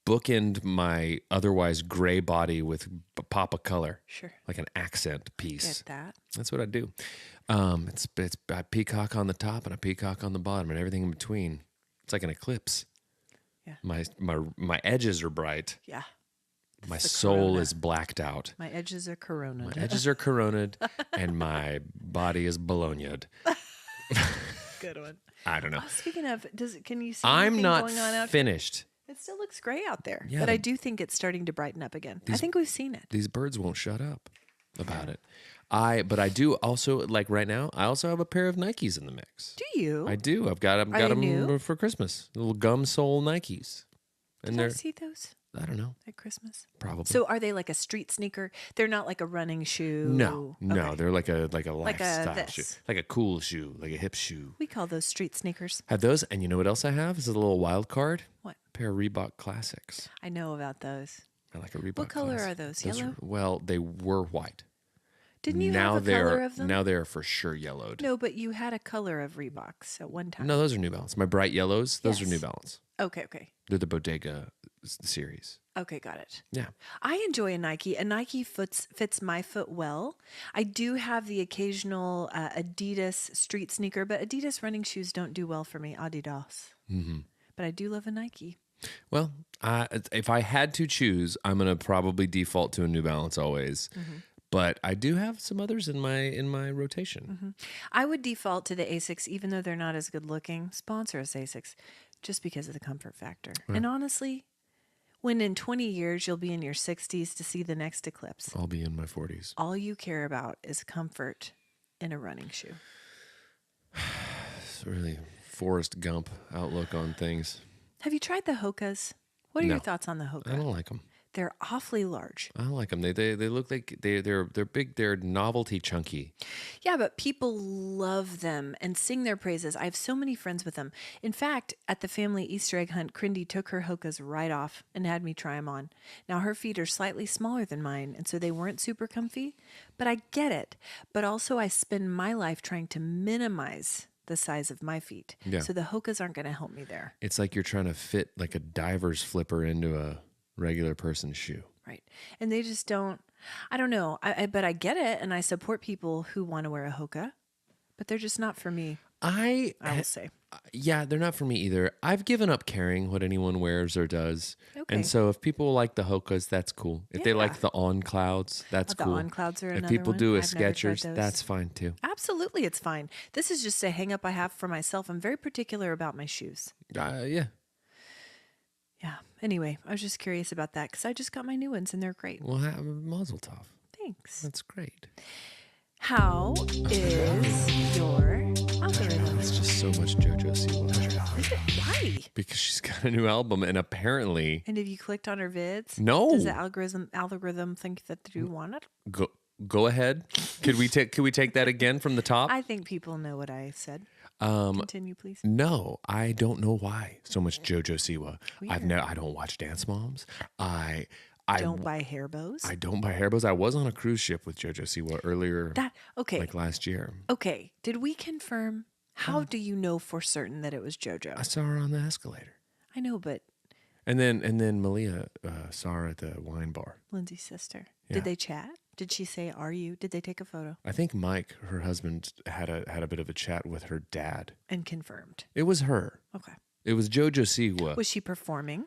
bookend my otherwise gray body with pop of color. Sure. Like an accent piece. Get that. That's what I do. It's a peacock on the top and a peacock on the bottom and everything in between. It's like an eclipse. Yeah. My edges are bright. Yeah. My the soul corona. is blacked out. My edges are coronaed. My edges are coroned and my body is bolognaed. Good one. I don't know. Oh, speaking of, can you see I'm anything not going on out finished. It still looks gray out there, Yeah, but I do think it's starting to brighten up again. I think we've seen it. These birds won't shut up about it. But I do also, like right now, I also have a pair of Nikes in the mix. Do you? I do. I've got they them new? for Christmas. Little gum sole Nikes. And Did I they're, see those I don't know, at Christmas? probably. So are they like a street sneaker? They're not like a running shoe? No, Okay. they're like a lifestyle this. shoe. Like a cool shoe, like a hip shoe. We call those street sneakers. Have those, and you know what else I have? Is a little wild card. What? Pair of Reebok Classics. I know about those. I like a Reebok. What color Classic. are those? Yellow? Well, they were white. Didn't you now have a color of them? Now they are for sure yellowed. No, but you had a color of Reeboks at one time. No, those are New Balance. My bright yellows, those are Yes. New Balance. Okay. They're the Bodega series. Okay, got it. Yeah. I enjoy a Nike. A Nike fits my foot well. I do have the occasional Adidas street sneaker, but Adidas running shoes don't do well for me. Adidas. Mm-hmm. But I do love a Nike. Well, if I had to choose, I'm going to probably default to a New Balance always. Mm-hmm. But I do have some others in my rotation. Mm-hmm. I would default to the Asics, even though they're not as good looking. Sponsor us, Asics, just because of the comfort factor. Right. And honestly, when in 20 years you'll be in your 60s to see the next eclipse, I'll be in my 40s. All you care about is comfort in a running shoe. It's really Forrest Gump outlook on things. Have you tried the Hokas? What are your thoughts on the Hoka? I don't like them. They're awfully large. I don't like them. They look like they're big. They're novelty chunky. Yeah, but people love them and sing their praises. I have so many friends with them. In fact, at the family Easter egg hunt, Crindy took her Hokas right off and had me try them on. Now, her feet are slightly smaller than mine, and so they weren't super comfy, but I get it. But also, I spend my life trying to minimize the size of my feet. Yeah. So the Hokas aren't going to help me there. It's like you're trying to fit like a diver's flipper into a regular person's shoe. Right. And they just don't, I don't know. But I get it. And I support people who want to wear a Hoka, but they're just not for me. I will say. Yeah, they're not for me either. I've given up caring what anyone wears or does. Okay. And so if people like the Hokas, that's cool. If they like the On Clouds, that's the cool. On Clouds are if another people one. do a I've never tried Skechers, those. that's fine too. Absolutely, it's fine. This is just a hang up I have for myself. I'm very particular about my shoes. Yeah. Yeah. Anyway, I was just curious about that because I just got my new ones and they're great. Well, mazel tov. Thanks. That's great. How is your algorithm? It's just so much JoJo Siwa. Is it? Why? Because she's got a new album, and apparently, And have you clicked on her vids? No. Does the algorithm think that you want it? go ahead. Could we take that again from the top? I think people know what I said. Continue, please. No, I don't know why so much JoJo Siwa. Weird. I don't watch Dance Moms. I Don't buy hair bows. I don't buy hair bows. I was on a cruise ship with JoJo Siwa earlier, Okay. like last year. Okay. Did we confirm? How do you know for certain that it was JoJo? I saw her on the escalator, I know, but and then Malia saw her at the wine bar. Lindsay's sister. Yeah. Did they chat? Did she say, "Are you?" Did they take a photo I think Mike, her husband, had a bit of a chat with her dad. and confirmed? It was her. Okay. It was JoJo Siwa. Was she performing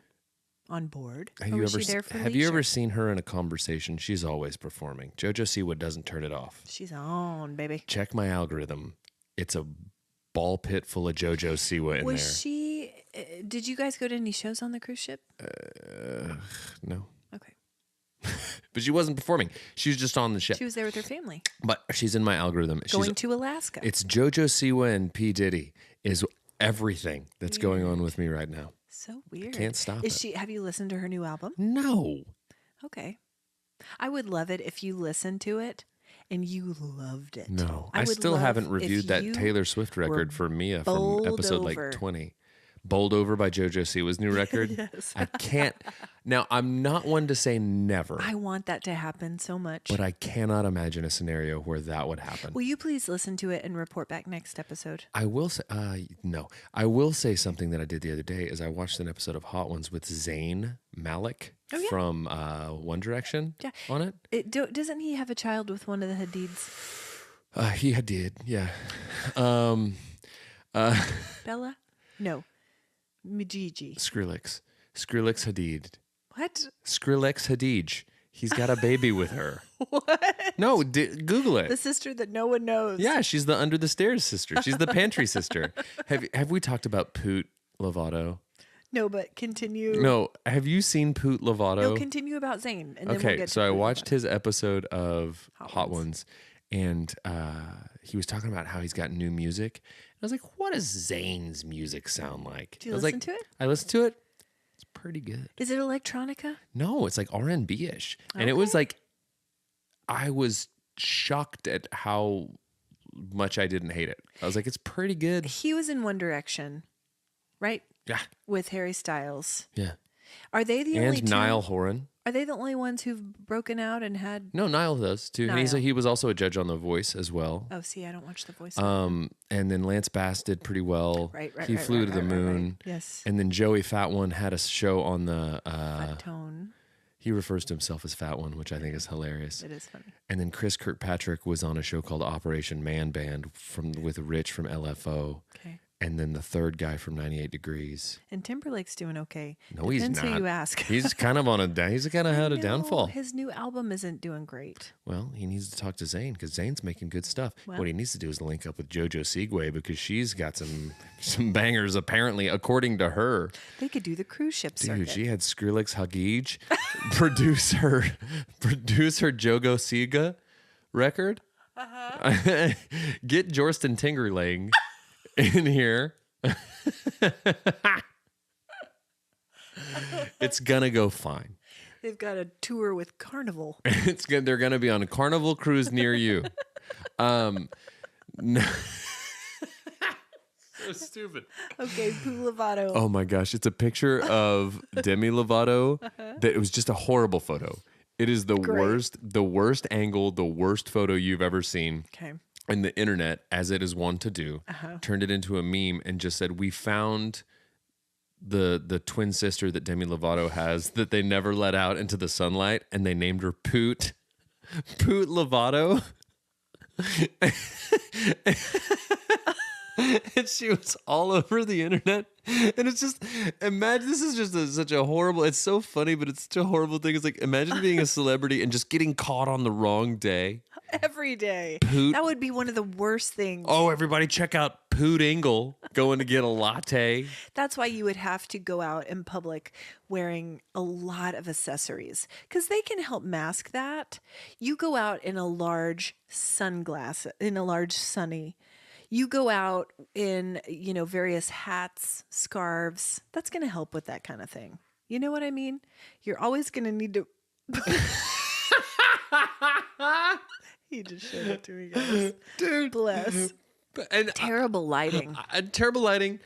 on board? Have or you was ever she there for have you ever leisure? seen her in a conversation? She's always performing. JoJo Siwa doesn't turn it off. She's on, baby. Check my algorithm. It's a ball pit full of JoJo Siwa in Was there. she? Did you guys go to any shows on the cruise ship? No. Okay. But she wasn't performing. She was just on the ship. She was there with her family, But she's in my algorithm. going to Alaska. It's JoJo Siwa and P. Diddy is everything that's going on with me right now. So weird. Can't stop Is it. she? Have you listened to her new album? No. Okay. I would love it if you listened to it and you loved it. No, I would still love haven't if reviewed that you Taylor Swift record for Mia from bowled episode over. like 20. Bowled Over by JoJo Siwa's new record. Yes. I can't. Now, I'm not one to say never, I want that to happen so much. but I cannot imagine a scenario where that would happen. Will you please listen to it and report back next episode? I will say, no. I will say something that I did the other day is I watched an episode of Hot Ones with Zayn Malik from One Direction on it. Doesn't he have a child with one of the Hadids? He did, yeah. Bella? No. Majiji. Skrillex Hadid. What? Skrillex Hadid. He's got a baby with her. What? No, Google it. The sister that no one knows. Yeah, she's the under the stairs sister. She's the pantry sister. Have we talked about Poot Lovato? No, but continue. No, have you seen Poot Lovato? No, continue about Zayn. And then we'll get so to I Poot watched Lovato. his episode of Hot Ones. Ones, and he was talking about how he's got new music. And I was like, what does Zayn's music sound like? Did you I was listen like, to it? I listened to it. It's pretty good. Is it electronica? No, it's like R&B-ish. And it was like, I was shocked at how much I didn't hate it. I was like, it's pretty good. He was in One Direction, right? Yeah. With Harry Styles. Yeah. Are they the only And two? Niall Horan. Are they the only ones who've broken out and had? No, Niall does too. And Niall. he was also a judge on The Voice as well. Oh, see, I don't watch The Voice. And then Lance Bass did pretty well. Right. He flew to the moon. Yes. And then Joey Fat One had a show on the. Fat tone. He refers to himself as Fat One, which I think is hilarious. It is funny. And then Chris Kirkpatrick was on a show called Operation Man Band with Rich from LFO. Okay. And then the third guy from 98 Degrees. And Timberlake's doing okay. No, he's Depends not. who you ask. He's kind of on he's kind of had a No, downfall. His new album isn't doing great. Well, he needs to talk to Zayn because Zayn's making good stuff. Well- What he needs to do is link up with JoJo Siwa because she's got some bangers apparently, according to her. They could do the cruise ship Dude, circuit. she had Skrillex Hagij produce her Jogo Siga record. Get Jorston Tingerling in here. It's gonna go fine. They've got a tour with Carnival. They're gonna be on a Carnival cruise near you. No. So stupid. Okay, Poot Lovato. Oh my gosh, it's a picture of Demi Lovato that it was just a horrible photo. It is the worst angle, the worst photo you've ever seen. Okay. And the internet, as it is wont to do, turned it into a meme and just said, we found the twin sister that Demi Lovato has that they never let out into the sunlight, and they named her Poot Lovato. And she was all over the internet. And it's just, imagine, this is just such a horrible, it's so funny, but it's such a horrible thing. It's like, imagine being a celebrity and just getting caught on the wrong day. Every day. Poot. That would be one of the worst things. Oh, everybody check out Poot Engle going to get a latte. That's why you would have to go out in public wearing a lot of accessories because they can help mask that. You go out in a large sunglass, in a large sunny. You go out in, various hats, scarves. That's going to help with that kind of thing. You know what I mean? You're always going to need to. He just showed it to me, guys. Dude. Bless. And Terrible lighting. terrible lighting.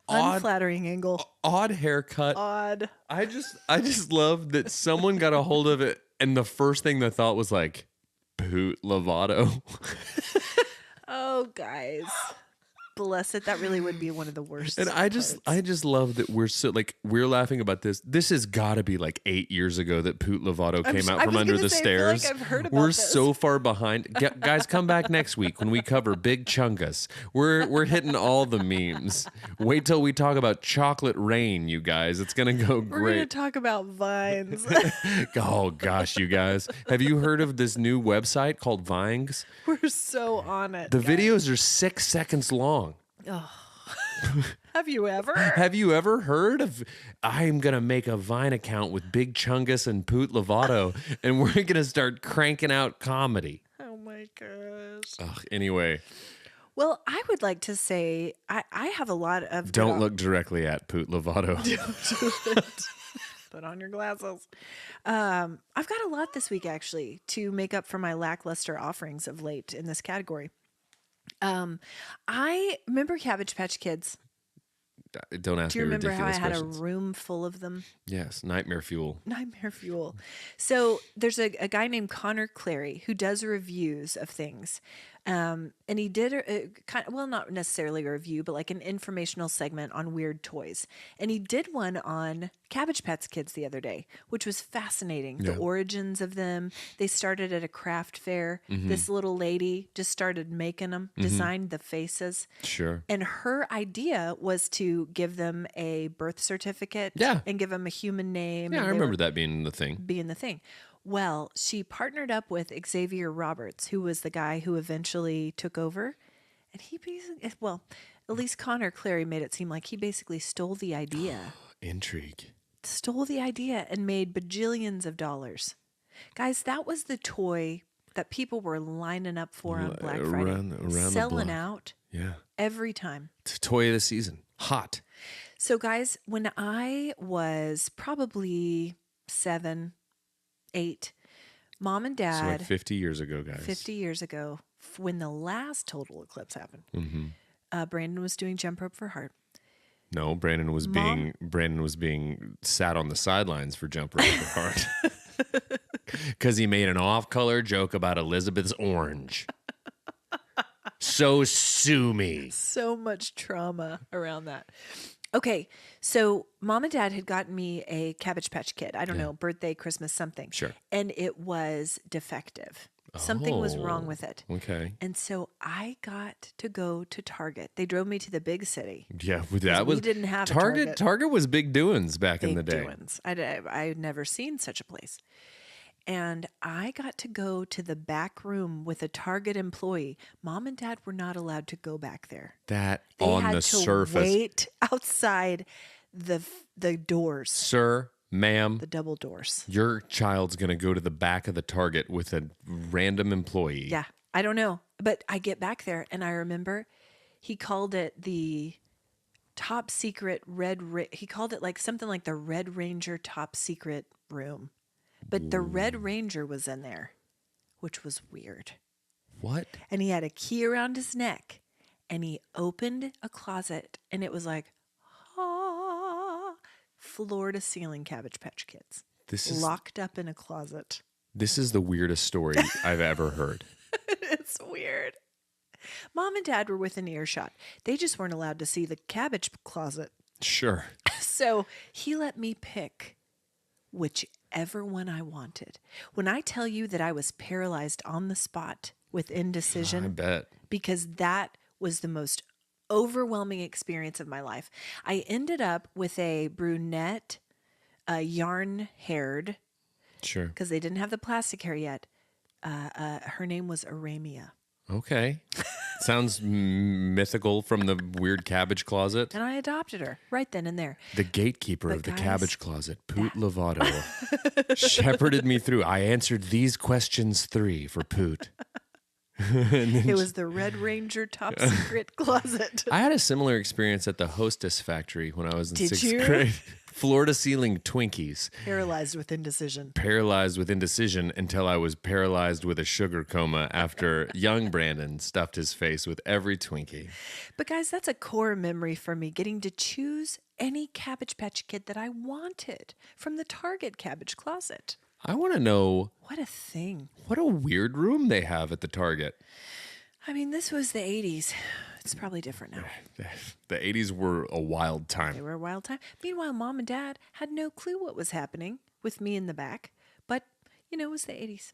Unflattering angle. Odd haircut. Odd. I just love that someone got a hold of it and the first thing they thought was like, Poot Lovato. Oh, guys. Bless it. That really would be one of the worst. And I just love that we're laughing about this. This has got to be like 8 years ago that Poot Lovato came out I from was under gonna the say, I feel like stairs. I've heard about We're this. so far behind. Guys, come back next week when we cover Big Chungus. We're hitting all the memes. Wait till we talk about Chocolate Rain, you guys. It's gonna go We're going to great. talk about vines. Oh gosh, you guys. Have you heard of this new website called Vines? We're so on it. The guys. videos are 6 seconds long. Have you ever? Have you ever heard of I'm going to make a Vine account with Big Chungus and Poot Lovato and we're going to start cranking out comedy? Oh my gosh. Ugh, anyway, Well, I would like to say I have a lot of. don't look directly at Poot Lovato. Put on your glasses. I've got a lot this week, actually, to make up for my lackluster offerings of late in this category. I remember Cabbage Patch Kids. Don't ask Do you me remember how I ridiculous had questions. a room full of them? Yes, nightmare fuel. Nightmare fuel. So there's a guy named Connor Clary who does reviews of things. And he did well, not necessarily a review, but like an informational segment on weird toys. And he did one on Cabbage Patch Kids the other day, which was fascinating. The origins of them. They started at a craft fair. This little lady just started making them, designed the faces. Sure. And her idea was to give them a birth certificate and give them a human name. Yeah, and I remember that being the thing. being the thing. Well, she partnered up with Xavier Roberts, who was the guy who eventually took over. And he basically, well, at least Connor Clary made it seem like he basically stole the idea. Intrigue. Stole the idea and made bajillions of dollars. Guys, that was the toy that people were lining up for on Black Friday. Around the selling block. out Yeah. every time. It's a toy of the season. Hot. So, guys, when I was probably 7, 8, Mom and So Dad, like 50 years ago, guys. 50 years ago, when the last total eclipse happened, Brandon was doing Jump Rope for Heart. No, Brandon was being sat on the sidelines for Jump Rope for Heart. Because he made an off-color joke about Elizabeth's orange. So sue me. So much trauma around that. Okay, so Mom and Dad had gotten me a Cabbage Patch Kid. I don't know, birthday, Christmas, something. Sure. And it was defective. Something was wrong Oh, with it. Okay. And so I got to go to Target. They drove me to the big city. Yeah, that was. we didn't have a Target. Target. Target was big doings back in the Big day. doings. I had never seen such a place. And I got to go to the back room with a Target employee. Mom and Dad were not allowed to go back there. That They on had the to surface, wait outside the doors, sir, ma'am, the double doors. your child's gonna go to the back of the Target with a random employee. Yeah, I don't know, but I get back there and I remember he called it the top secret he called it like something like the Red Ranger top secret room. But the Red Ranger was in there, which was weird. What? And he had a key around his neck and he opened a closet and it was like, floor to ceiling Cabbage Patch Kids. This is Locked up in a closet. This is the weirdest story I've ever heard. It's weird. Mom and Dad were within earshot. They just weren't allowed to see the cabbage closet. Sure. So he let me pick whichever one I wanted. When I tell you that I was paralyzed on the spot with indecision, I bet. because that was the most overwhelming experience of my life. I ended up with a brunette, yarn-haired, Sure. because they didn't have the plastic hair yet. Her name was Aramia. Okay. Sounds mythical from the weird cabbage closet. And I adopted her right then and there. The gatekeeper But of the guys, cabbage closet, Poot Lovato, shepherded me through. I answered these questions 3 for Poot. It was the Red Ranger top secret closet. I had a similar experience at the Hostess factory when I was in Did 6th you? grade. Floor to ceiling Twinkies. Paralyzed with indecision. Paralyzed with indecision until I was paralyzed with a sugar coma after young Brandon stuffed his face with every Twinkie. But guys, that's a core memory for me, getting to choose any Cabbage Patch Kid that I wanted from the Target cabbage closet. I want to know What a thing. what a weird room they have at the Target. I mean, this was the 80s. It's probably different now. The 80s were a wild They time. were a wild time. Meanwhile, Mom and Dad had no clue what was happening with me in the back. But, it was the 80s.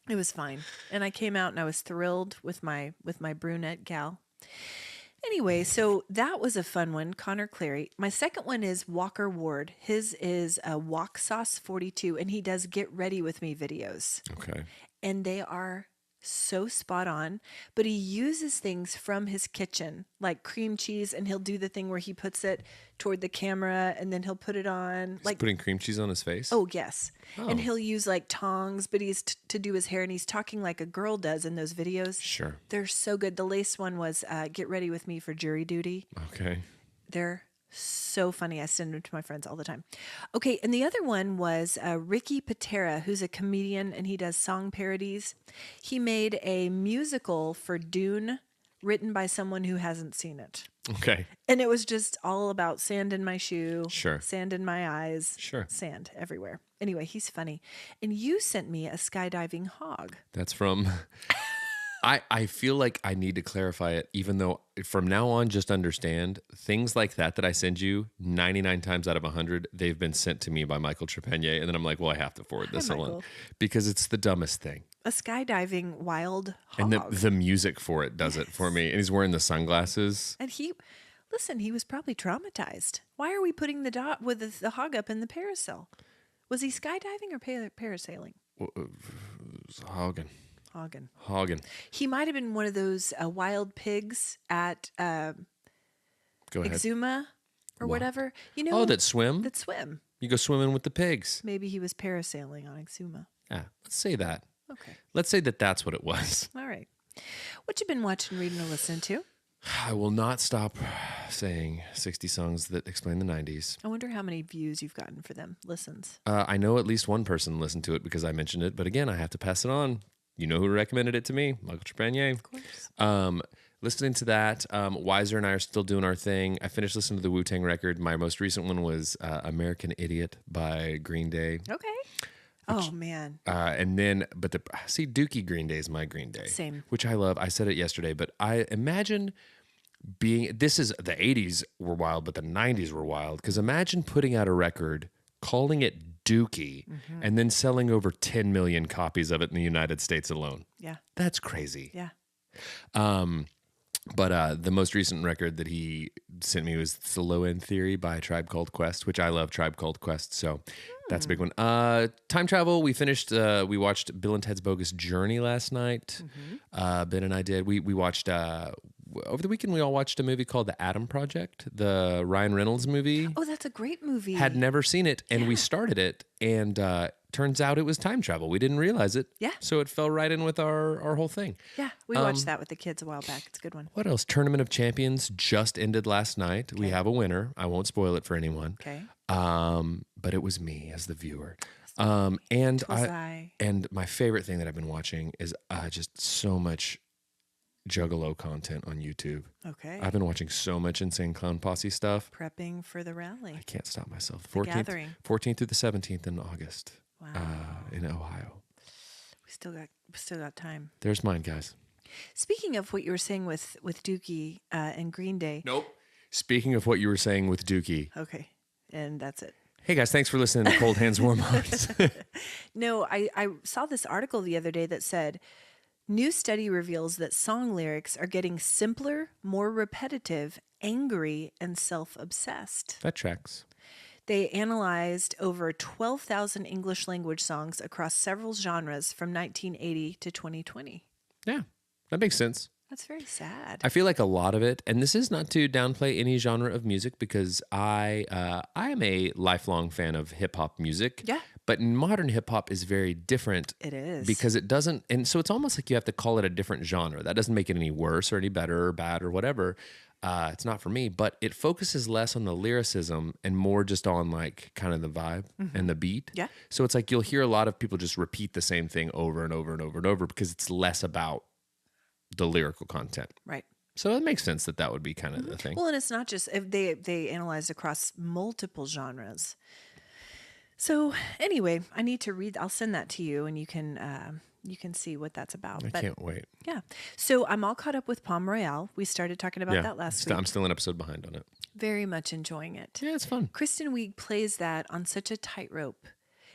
It was fine. And I came out and I was thrilled with my brunette gal. Anyway, so that was a fun one, Connor Clary. My second one is Walker Ward. His is a Walk Sauce 42, and he does Get Ready With Me videos. Okay. And they are so spot on, but he uses things from his kitchen, like cream cheese, and he'll do the thing where he puts it toward the camera and then he'll put it on. Like putting cream cheese on his face? Oh, yes. And he'll use like tongs, but he's to do his hair, and he's talking like a girl does in those videos. Sure. They're so good. The latest one was Get Ready With Me for Jury Duty. Okay. They're So funny. I send them to my friends all the time. Okay, and the other one was Ricky Patera, who's a comedian and he does song parodies. He made a musical for Dune written by someone who hasn't seen it. Okay. And it was just all about sand in my shoe, Sure. sand in my eyes, Sure. sand everywhere. Anyway, he's funny. And you sent me a skydiving hog. That's from. I feel like I need to clarify it, even though from now on, just understand things like that I send you 99 times out of 100, they've been sent to me by Michael Trepanier. And then I'm like, well, I have to forward this along Michael. because it's the dumbest thing. A skydiving wild And hog. the music for it does it for me. And he's wearing the sunglasses. And he was probably traumatized. Why are we putting the hog up in the parasail? Was he skydiving or parasailing? Hogging. He might have been one of those wild pigs at Go ahead. Exuma or whatever. You know, Oh, that swim? that swim. You go swimming with the pigs. Maybe he was parasailing on Exuma. Yeah, let's say that. Okay. Let's say that that's what it was. All right. What you been watching, reading, or listening to? I will not stop saying 60 songs that explain the 90s. I wonder how many views you've gotten for them, listens. I know at least one person listened to it because I mentioned it, but again, I have to pass it on. You know who recommended it to me? Michael Trepanier. Of course. Listening to that, Wiser and I are still doing our thing. I finished listening to the Wu-Tang record. My most recent one was American Idiot by Green Day. Okay. Oh, man. And then, Dookie Green Day is my Green Day. Same. Which I love. I said it yesterday, but I imagine the 80s were wild, but the 90s were wild. Because imagine putting out a record, calling it Dookie, and then selling over 10 million copies of it in the United States alone. Yeah. That's crazy. Yeah. But the most recent record that he sent me was The Low End Theory by Tribe Called Quest, which I love Tribe Called Quest. So that's a big one. Time travel. We watched Bill and Ted's Bogus Journey last night. Ben and I did. We watched, over the weekend, we all watched a movie called The Atom Project, the Ryan Reynolds movie. Oh, that's a great movie. Had never seen it, and we started it, and turns out it was time travel. We didn't realize it. Yeah. So it fell right in with our whole thing. Yeah, we watched that with the kids a while back. It's a good one. What else? Tournament of Champions just ended last night. We have a winner. I won't spoil it for anyone. Okay. But it was me as the viewer. And I. and my favorite thing that I've been watching is just so much Juggalo content on YouTube. Okay. I've been watching so much Insane Clown Posse stuff. Prepping for the rally. I can't stop myself. Gathering. 14th through the 17th in August. Wow. In Ohio. We still got time. There's mine, guys. Speaking of what you were saying with Dookie and Green Day. Nope. Speaking of what you were saying with Dookie. Okay. And that's it. Hey guys, thanks for listening to Cold Hands Warm Hearts. No, I saw this article the other day that said, new study reveals that song lyrics are getting simpler, more repetitive, angry, and self-obsessed. That tracks. They analyzed over 12,000 English language songs across several genres from 1980 to 2020. Yeah, that makes sense. That's very sad. I feel like a lot of it, and this is not to downplay any genre of music because I am a lifelong fan of hip hop music. Yeah. But modern hip hop is very different. It is. Because it doesn't, and so it's almost like you have to call it a different genre. That doesn't make it any worse or any better or bad or whatever. It's not for me, but it focuses less on the lyricism and more just on like kind of the vibe and the beat. Yeah. So it's like you'll hear a lot of people just repeat the same thing over and over and over and over because it's less about the lyrical content. Right. So it makes sense that would be kind of the thing. Well, and it's not just if they analyzed across multiple genres. So anyway, I need to read. I'll send that to you, and you can see what that's about. I can't wait. Yeah. So I'm all caught up with Palm Royale. We started talking about that last week. I'm still an episode behind on it. Very much enjoying it. Yeah, it's fun. Kristen Wiig plays that on such a tightrope.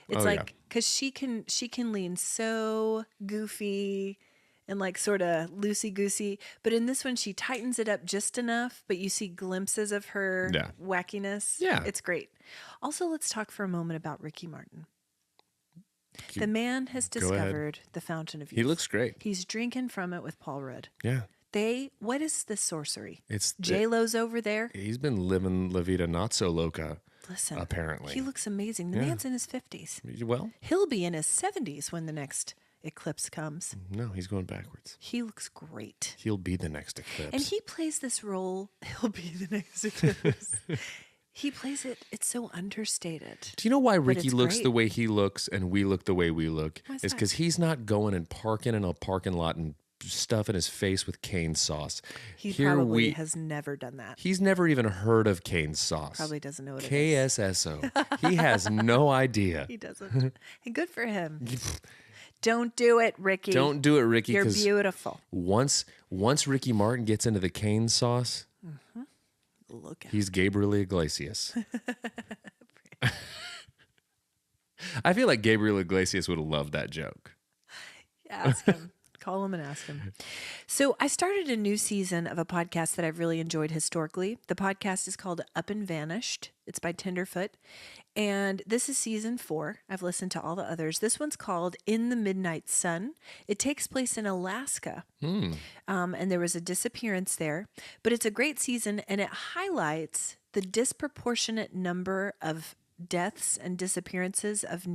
It's because she can lean so goofy and like sort of loosey-goosey. But in this one, she tightens it up just enough, but you see glimpses of her wackiness. Yeah. It's great. Also, let's talk for a moment about Ricky Martin. The man has discovered the fountain of youth. He looks great. He's drinking from it with Paul Rudd. Yeah. What is the sorcery? It's J-Lo's over there. He's been living La Vida not so loca. Listen, apparently. he looks amazing. The man's in his 50s. Well, He'll be in his 70s when the next eclipse comes. no, he's going backwards. He looks great. He'll be the next eclipse. And he plays this role. He'll be the next eclipse. He plays it. It's so understated. Do you know why But Ricky it's looks great. the way he looks and we look the way we look? Why is It's that? because he's not going and parking in a parking lot and stuffing his face with cane sauce. He Here probably we- has never done that. He's never even heard of cane sauce. Probably doesn't know what it is. KSSO. He has no idea. He doesn't. And good for him. Don't do it, Ricky. Don't do it, Ricky. You're 'Cause beautiful. once Ricky Martin gets into the cane sauce, Look at he's Gabriel Iglesias. I feel like Gabriel Iglesias would have loved that joke. Ask him. Call him and ask him. So I started a new season of a podcast that I've really enjoyed historically. The podcast is called Up and Vanished. It's by Tenderfoot. And this is season 4. I've listened to all the others. This one's called In the Midnight Sun. It takes place in Alaska. And there was a disappearance there. But it's a great season, and it highlights the disproportionate number of deaths and disappearances of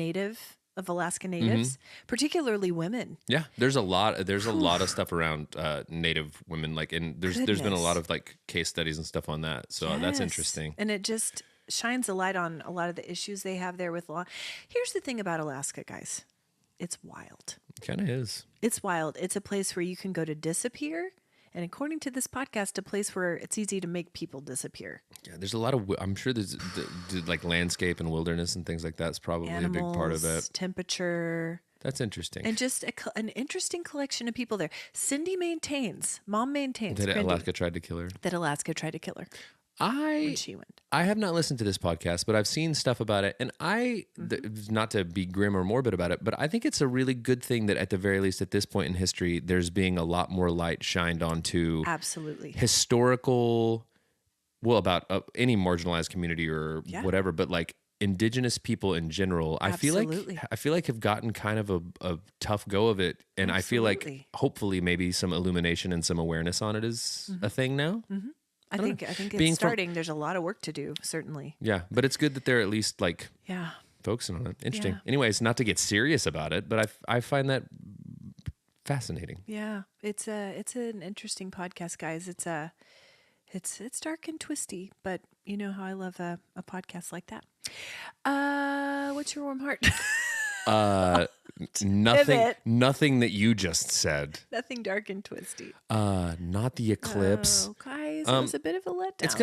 Alaska Natives, particularly women. Yeah, there's a lot of stuff around Native women, like, and there's been a Goodness. lot of like case studies and stuff on that. So that's Yes. interesting. And it just shines a light on a lot of the issues they have there with law. Here's the thing about Alaska, guys. It's wild. Kind of is. It's wild. It's a place where you can go to disappear. And according to this podcast, a place where it's easy to make people disappear. Yeah, there's a lot of. I'm sure there's like landscape and wilderness and things like that's probably Animals, a big part of it. temperature, That's interesting. and just an interesting collection of people there. Cindy mom maintains, That Grindy, Alaska tried to kill her. that Alaska tried to kill her when she went. I have not listened to this podcast, but I've seen stuff about it, and not to be grim or morbid about it, but I think it's a really good thing that at the very least at this point in history, there's being a lot more light shined onto Absolutely. historical, well, about any marginalized community or Yeah. whatever, but like indigenous people in general, Absolutely. I feel like have gotten kind of a tough go of it, and I feel like Absolutely. hopefully maybe some illumination and some awareness on it is a thing now. I think Being it's from- starting. There's a lot of work to do, certainly. Yeah, but it's good that they're at least like Yeah. focusing on it. Interesting. Yeah. Anyways, not to get serious about it, but I find that fascinating. Yeah. It's an interesting podcast, guys. It's dark and twisty, but you know how I love a podcast like that. What's your warm heart? Pivot. Nothing that you just said. Nothing dark and twisty. Not the eclipse. Oh, guys, it was a bit of a letdown. It's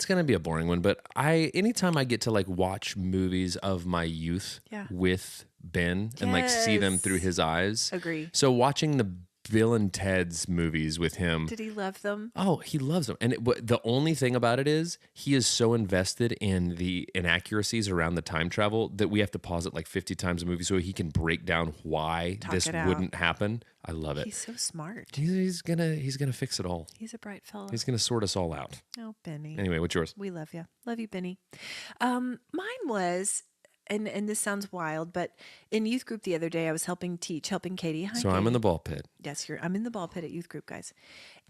gonna be a boring one, but anytime I get to like watch movies of my youth Yeah. with Ben and like see them Yes. through his eyes. Agree. So watching the Bill and Ted's movies with him. Did he love them? Oh, he loves them. And the only thing about it is he is so invested in the inaccuracies around the time travel that we have to pause it like 50 times a movie so he can break down why Talk this it out. wouldn't happen. I love it. He's so smart. He's gonna fix it all. He's a bright fellow. He's gonna sort us all out. Oh, Benny. Anyway, what's yours? We love you. Love you, Benny. Mine was, and this sounds wild, but in youth group the other day, I was helping Katie. Hi, So I'm in Katie. the ball pit. Yes, I'm in the ball pit at youth group, guys.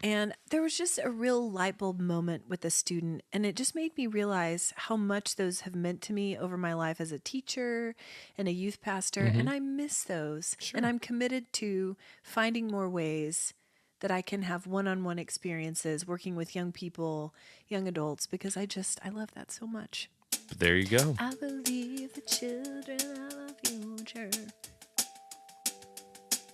And there was just a real light bulb moment with a student. And it just made me realize how much those have meant to me over my life as a teacher and a youth pastor. And I miss those. And I'm committed to finding more ways that I can have one-on-one experiences working with young people, young adults, because I love that so much. But there you go. I believe the children are the future.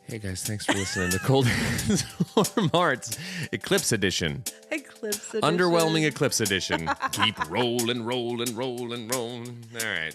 Hey guys, thanks for listening to Cold Hands, Warm Hearts Eclipse Edition. Eclipse edition. Underwhelming Eclipse Edition. Keep rolling, rolling, rolling, rolling. All right.